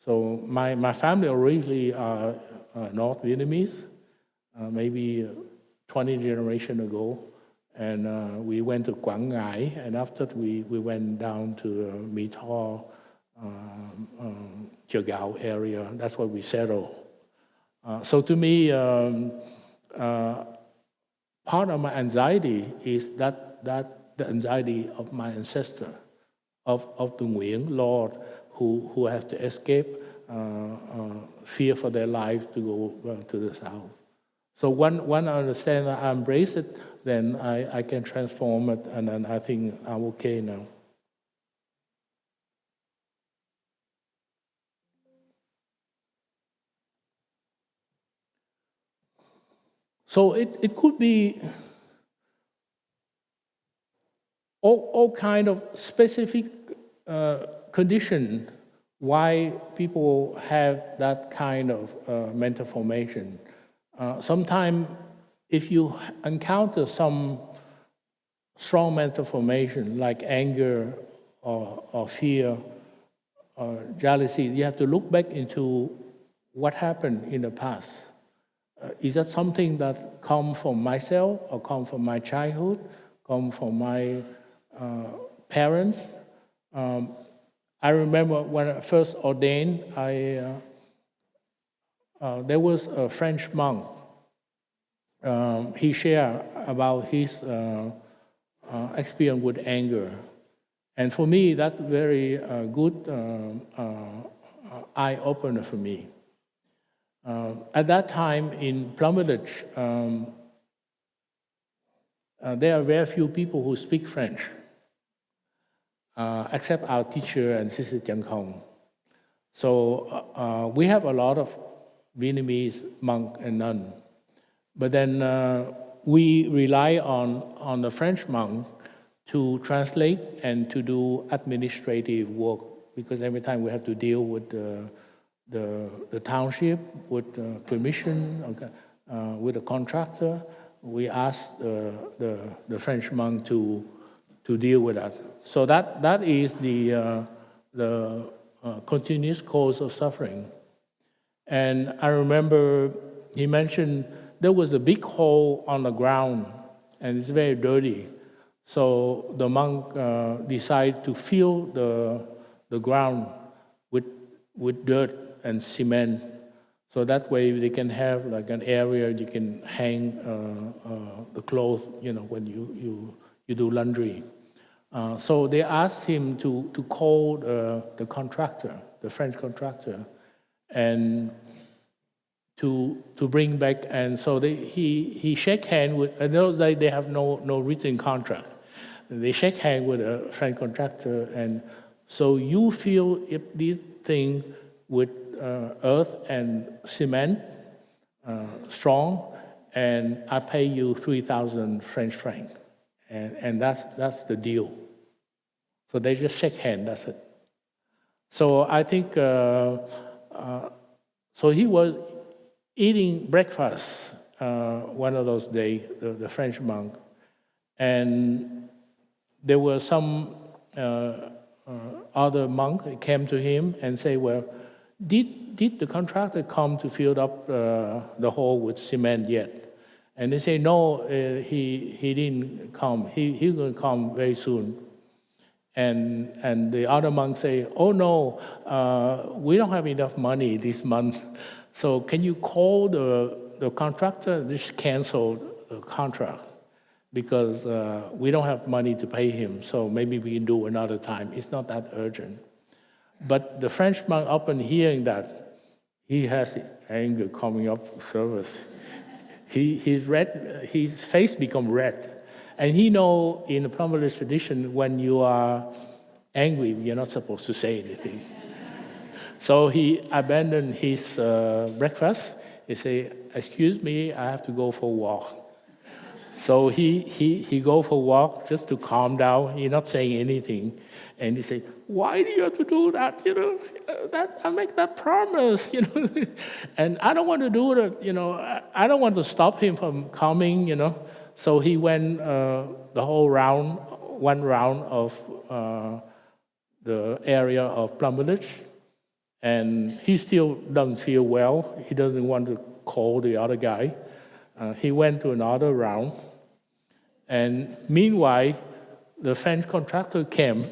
So my family originally are North Vietnamese, maybe 20 generations ago. And we went to Quảng Ngãi, and after that we went down to Mỹ Tho, Chợ Gạo area. That's where we settled. So to me, part of my anxiety is that the anxiety of my ancestor, of the Nguyễn Lord, who have to escape, fear for their life to go to the south. So when I understand that I embrace it, then I can transform it, and then I think I'm okay now. So it could be all kind of specific condition why people have that kind of mental formation. Sometimes if you encounter some strong mental formation like anger or fear or jealousy, you have to look back into what happened in the past. Is that something that come from myself or come from my childhood, come from my parents? I remember when I first ordained, there was a French monk. He shared about his experience with anger. And for me, that's very good eye-opener for me. At that time in Plum Village, there are very few people who speak French, except our teacher and Sister Chang Khong. So we have a lot of Vietnamese monk and nun. But then we rely on the French monk to translate and to do administrative work, because every time we have to deal with the township, with permission, with the contractor, we ask the French monk to deal with that. So that is the continuous cause of suffering. And I remember he mentioned there was a big hole on the ground, and it's very dirty. So the monk decided to fill the ground with dirt and cement, so that way they can have like an area you can hang the clothes, when you do laundry. So they asked him to call the contractor, the French contractor, and to bring back. And so he shake hand with. In those days they have no written contract. They shake hand with a French contractor, and so you fill this thing with earth and cement, strong, and I pay you 3,000 French francs, and that's the deal. So they just shake hands. That's it. So I think so he was eating breakfast one of those days, the French monk, and there were some other monk that came to him and say, well, did the contractor come to fill up the hole with cement yet? And they say, no, he didn't come. He's going to come very soon. And the other monk say, oh no, we don't have enough money this month. So can you call the contractor? Just cancel the contract. because we don't have money to pay him, so maybe we can do another time. It's not that urgent. But the French monk, upon hearing that, he has anger coming up for service. His face become red. And he know in the Plumberless tradition, when you are angry, you're not supposed to say anything. So he abandoned his breakfast. He say, "Excuse me, I have to go for a walk." So he go for a walk just to calm down. He's not saying anything. And he say, "Why do you have to do that? That I make that promise, And I don't want to do that, I don't want to stop him from coming, So he went the whole one round of the area of Plumberless. And he still doesn't feel well. He doesn't want to call the other guy. He went to another round. And meanwhile, the French contractor came.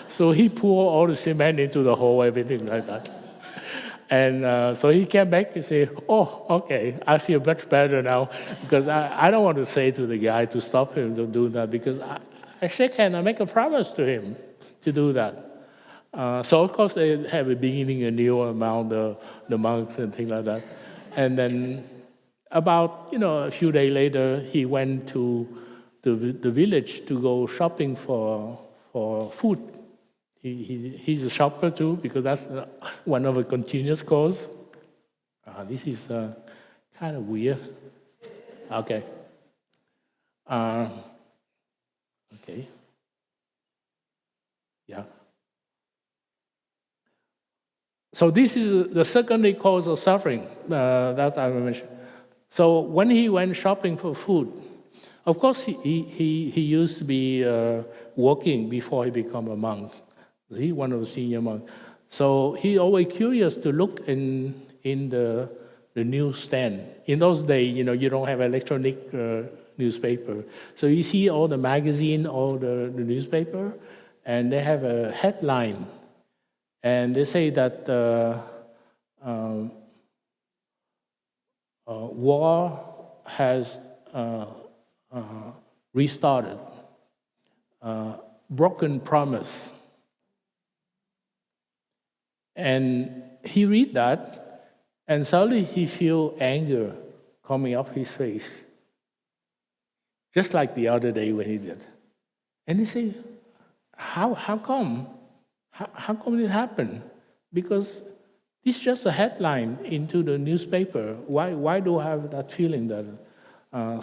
So he poured all the cement into the hole, everything like that. And so he came back and said, "Oh, okay, I feel much better now." Because I don't want to say to the guy to stop him to do that, because I shake hand, I make a promise to him to do that. So of course they have a beginning anew among the monks and things like that. And then about a few days later, he went to the village to go shopping for food. He's a shopper too, because that's one of the continuous course. This is kind of weird. Okay. Okay. Yeah. So this is the secondary cause of suffering. That's I mentioned. So when he went shopping for food, of course he used to be working before he became a monk. He one of the senior monks. So he always curious to look in the newsstand. In those days, you don't have electronic newspaper. So you see all the magazine, all the newspaper, and they have a headline. And they say that war has restarted, broken promise. And he read that, and suddenly he feel anger coming up his face, just like the other day when he did. And he say, how come? How come it happened? Because it's just a headline into the newspaper. Why do I have that feeling that?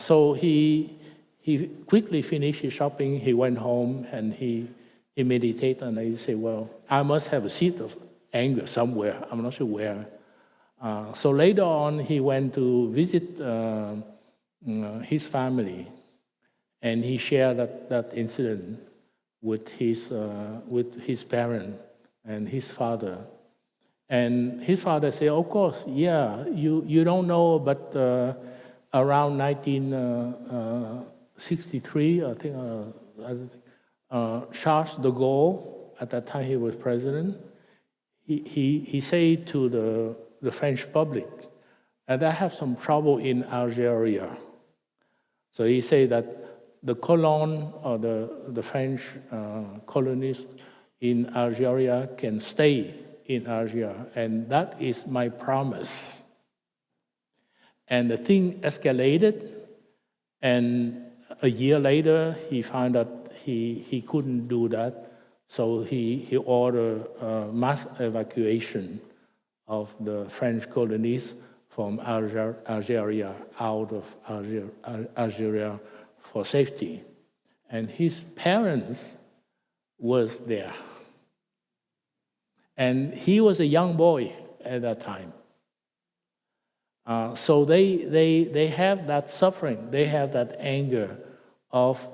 So he quickly finished his shopping. He went home and he meditated, and he said, "Well, I must have a seed of anger somewhere. I'm not sure where." So later on, he went to visit his family, and he shared that incident with his parent and his father. And his father said, "Of course, yeah, you don't know, but around 1963, I think, Charles de Gaulle, at that time he was president, he said to the French public, and I have some trouble in Algeria." So he said that the colon or the French colonists in Algeria can stay in Algeria, and that is my promise. And the thing escalated, and a year later he found out he couldn't do that, so he ordered mass evacuation of the French colonies from Algeria out of Algeria for safety. And his parents was there. And he was a young boy at that time. So they have that suffering, they have that anger of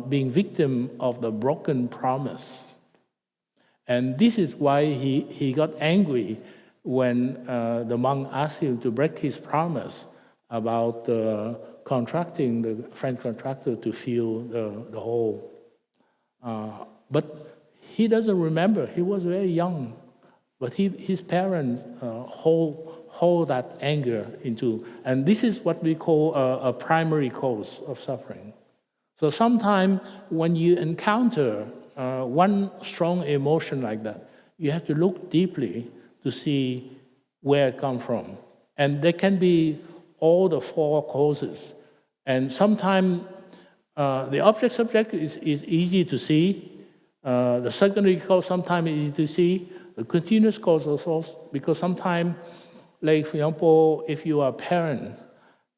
being victim of the broken promise. And this is why he got angry when the monk asked him to break his promise about contracting the French contractor to fill the hole. But he doesn't remember. He was very young. But his parents hold hold that anger into, and this is what we call a primary cause of suffering. So sometimes when you encounter one strong emotion like that, you have to look deeply to see where it comes from. And there can be all the four causes. And sometimes the object-subject is easy to see. The secondary cause sometimes is easy to see. The continuous cause also, because sometimes, like for example, if you are a parent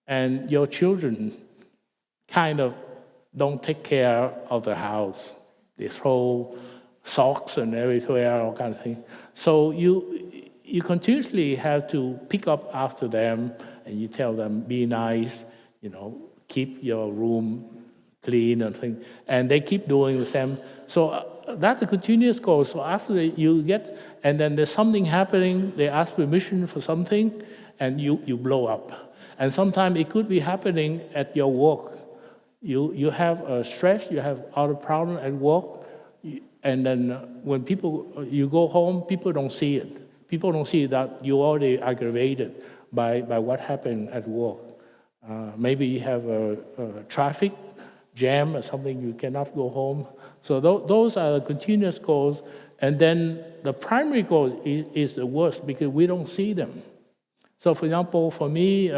and your children kind of don't take care of the house, they throw socks and everywhere, all kind of thing. So you continuously have to pick up after them, and you tell them, be nice, keep your room clean and things. And they keep doing the same. So that's a continuous cause. So after you get, and then there's something happening, they ask permission for something, and you blow up. And sometimes it could be happening at your work. You have a stress, you have other problem at work, and then when you go home, people don't see it. People don't see that you already aggravated by what happened at work. Maybe you have a traffic jam or something, you cannot go home. So those are the continuous cause. And then the primary cause is the worst because we don't see them. So for example, for me,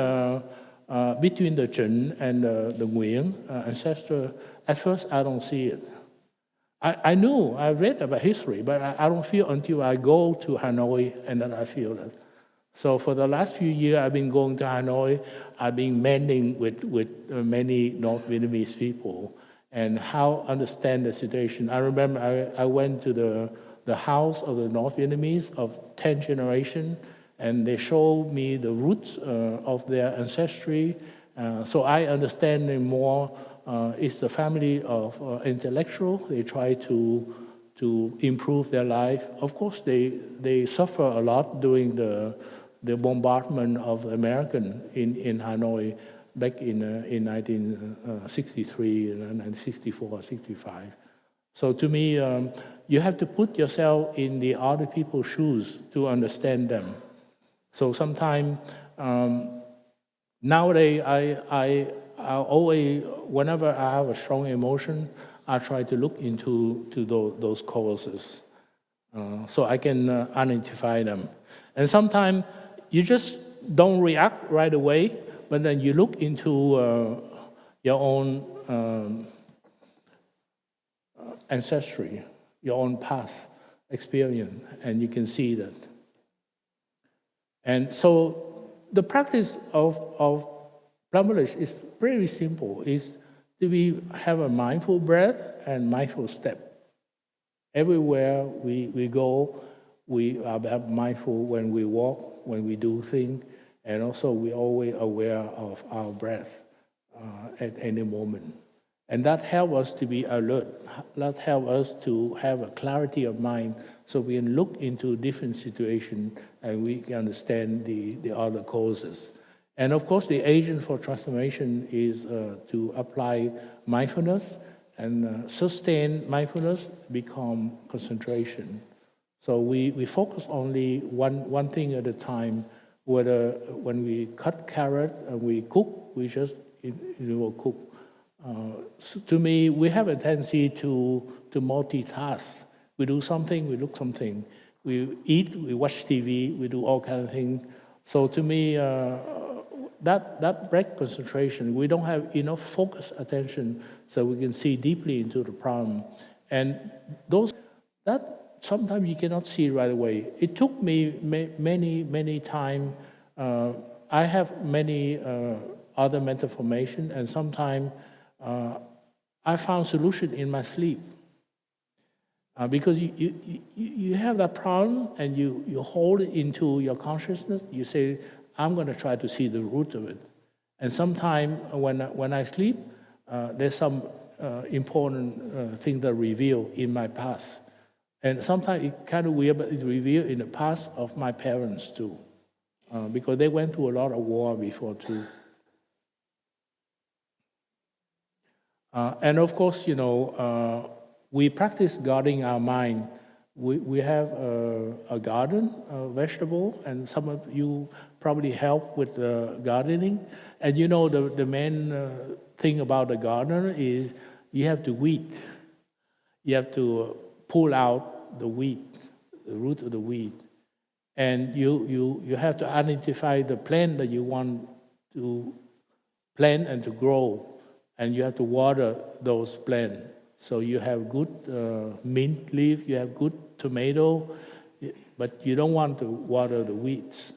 between the Chen and the Nguyen ancestor, at first I don't see it. I read about history, but I don't feel until I go to Hanoi and then I feel it. So for the last few years, I've been going to Hanoi. I've been meeting with many North Vietnamese people and how understand the situation. I remember I went to the house of the North Vietnamese of 10 generations, and they showed me the roots of their ancestry. So I understand them more. It's a family of intellectual. They try to improve their life. Of course, they suffer a lot during the bombardment of American in Hanoi back in 1963 and 1964, 65. So to me, you have to put yourself in the other people's shoes to understand them. So sometimes, nowadays, I always, whenever I have a strong emotion, I try to look into those causes so I can identify them. And sometimes you just don't react right away, but then you look into your own ancestry, your own past experience, and you can see that. And so the practice of Brahmanish is very simple. Is to have a mindful breath and mindful step. Everywhere we go, we are mindful when we walk, when we do things, and also we're always aware of our breath at any moment. And that helps us to be alert. That helps us to have a clarity of mind so we can look into different situations and we can understand the other causes. And of course, the agent for transformation is to apply mindfulness, and sustain mindfulness become concentration. So we focus only one thing at a time. Whether when we cut carrot and we cook, we just cook. So to me, we have a tendency to multitask. We do something, we look something. We eat, we watch TV, we do all kinds of things. So to me, that breaks concentration. We don't have enough focused attention so we can see deeply into the problem. And that sometimes you cannot see right away. It took me many times. I have many other mental formation, and sometimes I found solution in my sleep. Because you have that problem and you hold it into your consciousness. You say, I'm going to try to see the root of it. And sometimes when I sleep, there's some important thing that reveal in my past. And sometimes it's kind of weird, but it revealed in the past of my parents too. Because they went through a lot of war before too. And of course, we practice guarding our mind. We have a garden, a vegetable, and some of you probably help with gardening. And you know, the main thing about the gardener is you have to weed. You have to pull out the weed, the root of the weed. And you have to identify the plant that you want to plant and to grow. And you have to water those plants. So you have good mint leaf, you have good tomato, but you don't want to water the weeds.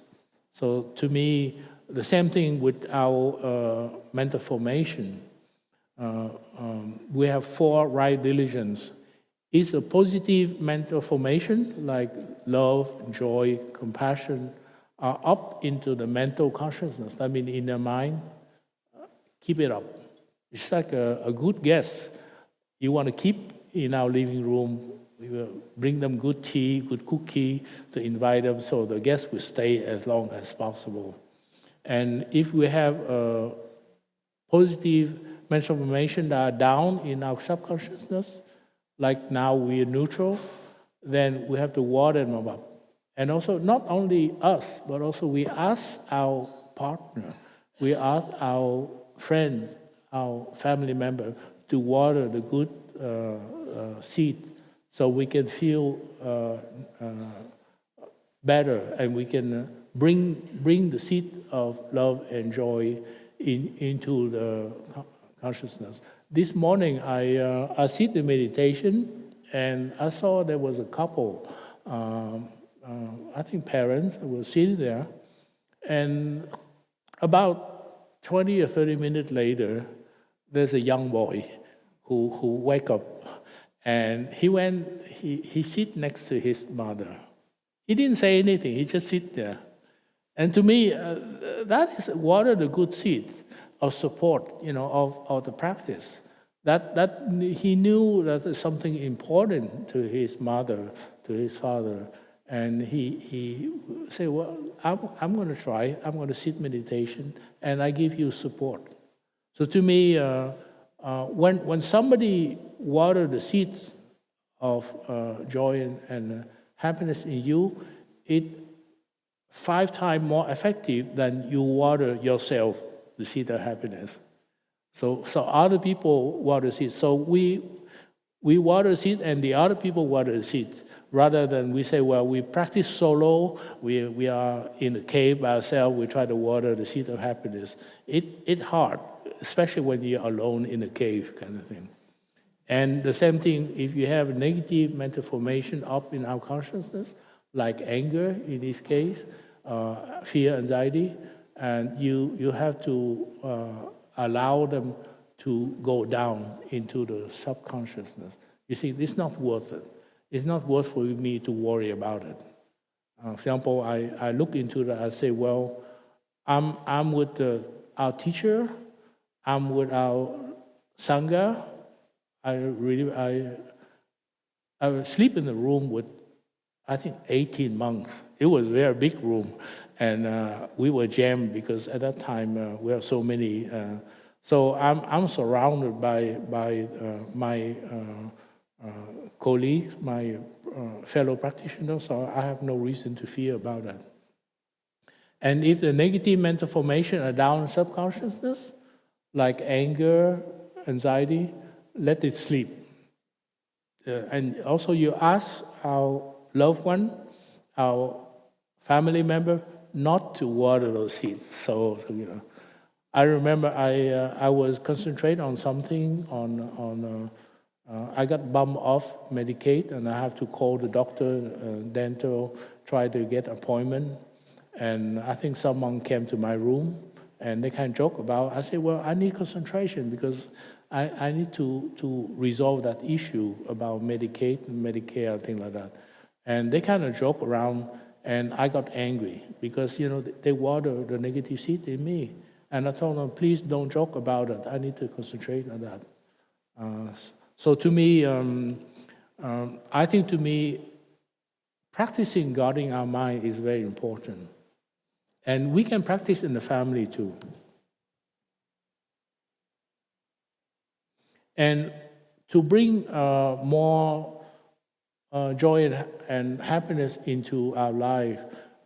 So to me, the same thing with our mental formation. We have 4 right diligence. It's a positive mental formation, like love, joy, compassion, are up into the mental consciousness. I mean, in the mind, keep it up. It's like a good guest. You want to keep in our living room. We will bring them good tea, good cookie to invite them so the guests will stay as long as possible. And if we have a positive mental formation that are down in our subconsciousness, like now we are neutral, then we have to water them up. And also not only us, but also we ask our partner, we ask our friends, our family member to water the good seed so we can feel better and we can bring the seed of love and joy into the consciousness. This morning I sit in meditation and I saw there was a couple, I think parents were sitting there, and about 20 or 30 minutes later, there's a young boy who wake up, and he sit next to his mother. He didn't say anything, he just sit there. And to me, that is what are the good seeds of support, of the practice. That he knew that there's something important to his mother, to his father, and he said, well, I'm going to try, I'm going to sit meditation, and I give you support. So to me, when somebody water the seeds of joy and happiness in you, it 5 times more effective than you water yourself the seed of happiness. So other people water seeds. So we water seed and the other people water the seeds, rather than we say, well, we practice solo, we are in a cave by ourselves, we try to water the seed of happiness. It's hard, especially when you're alone in a cave kind of thing. And the same thing, if you have negative mental formation up in our consciousness, like anger in this case, fear, anxiety, and you have to allow them to go down into the subconsciousness. You see, it's not worth it. It's not worth for me to worry about it. For example, I look into that, I say, well, I'm with our teacher, I'm with our Sangha. I sleep in the room with, I think, 18 monks. It was a very big room. And we were jammed because at that time we have so many. So I'm surrounded by my colleagues, my fellow practitioners, so I have no reason to fear about that. And if the negative mental formation are down in subconsciousness, like anger, anxiety, let it sleep. And also you ask our loved one, our family member, not to water those seeds. So I remember I was concentrating on something, I got bumped off Medicaid, and I have to call the doctor, dental, try to get appointment. And I think someone came to my room, and they kind of joke about, I said, well, I need concentration because I need to resolve that issue about Medicaid and Medicare, things like that. And they kind of joke around, and I got angry because, they water the negative seed in me. And I told them, please don't joke about it. I need to concentrate on that. So to me, I think to me, practicing guarding our mind is very important. And we can practice in the family too. And to bring more joy and happiness into our life,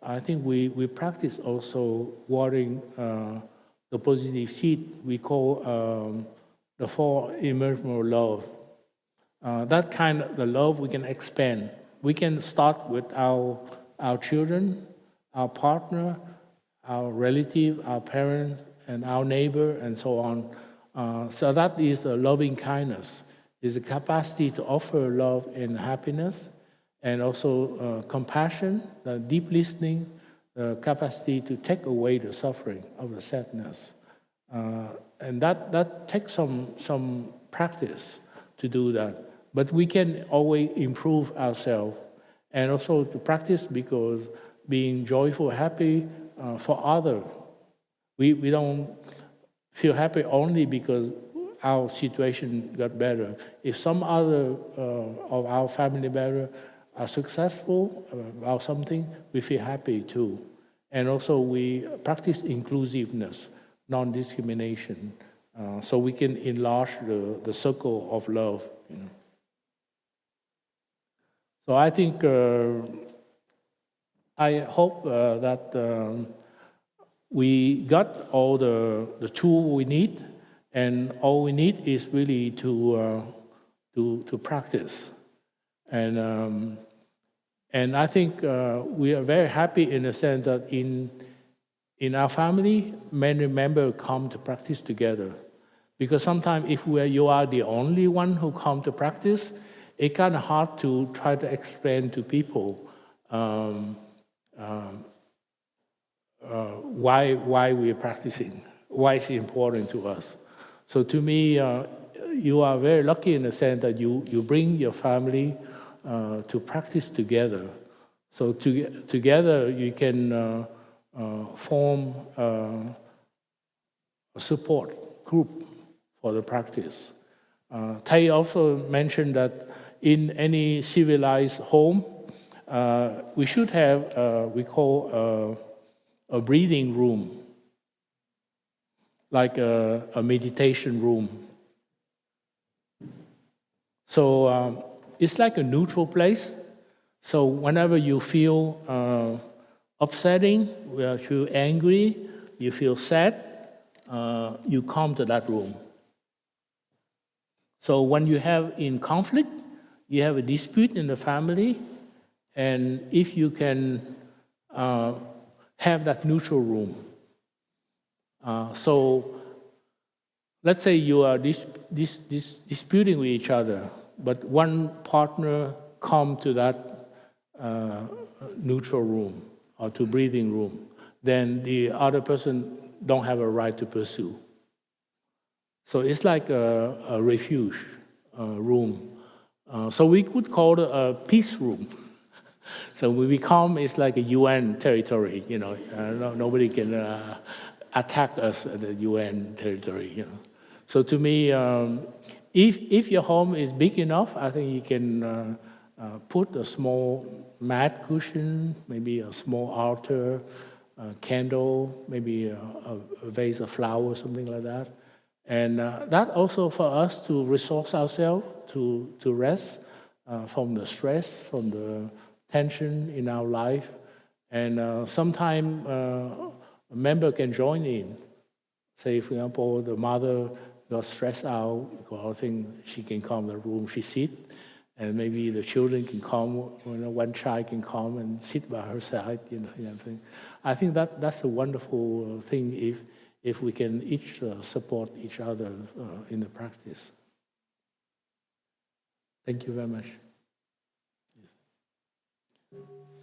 I think we practice also watering the positive seed we call the four immeasurable love. That kind of the love we can expand. We can start with our children, our partner, our relative, our parents, and our neighbor, and so on. So that is a loving kindness, is the capacity to offer love and happiness, and also compassion, the deep listening, the capacity to take away the suffering of the sadness. And that takes some practice to do that. But we can always improve ourselves, and also to practice, because being joyful, happy for others. We don't feel happy only because our situation got better. If some other of our family members are successful about something, we feel happy too. And also we practice inclusiveness, non-discrimination, so we can enlarge the circle of love. You know. So I think, I hope that we got all the tools we need, and all we need is really to practice. And I think we are very happy in the sense that in our family, many members come to practice together. Because sometimes if you are the only one who come to practice, it's kind of hard to try to explain to people why we are practicing, why it's important to us. So to me, you are very lucky in the sense that you bring your family to practice together. So together you can form a support group for the practice. Tai also mentioned that in any civilized home, we should have we call a breathing room, like a meditation room. So it's like a neutral place. So whenever you feel upsetting, you feel angry, you feel sad, you come to that room. So when you have in conflict, you have a dispute in the family, and if you can have that neutral room. So let's say you are disputing with each other, but one partner come to that neutral room or to breathing room, then the other person don't have a right to pursue. So it's like a refuge room. So we could call it a peace room. So when we come, it's like a UN territory, you know. Nobody can attack us at the UN territory, you know. So to me, if your home is big enough, I think you can put a small mat cushion, maybe a small altar, a candle, maybe a vase of flowers, something like that. And that also for us to resource ourselves, to rest from the stress, from the tension in our life. And sometimes a member can join in. Say, for example, the mother got stressed out, because I think she can come to the room, she sit, and maybe the children can come, one child can come and sit by her side, you know. I think that's a wonderful thing if we can each support each other in the practice. Thank you very much.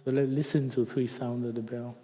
So let's listen to 3 sounds of the bell.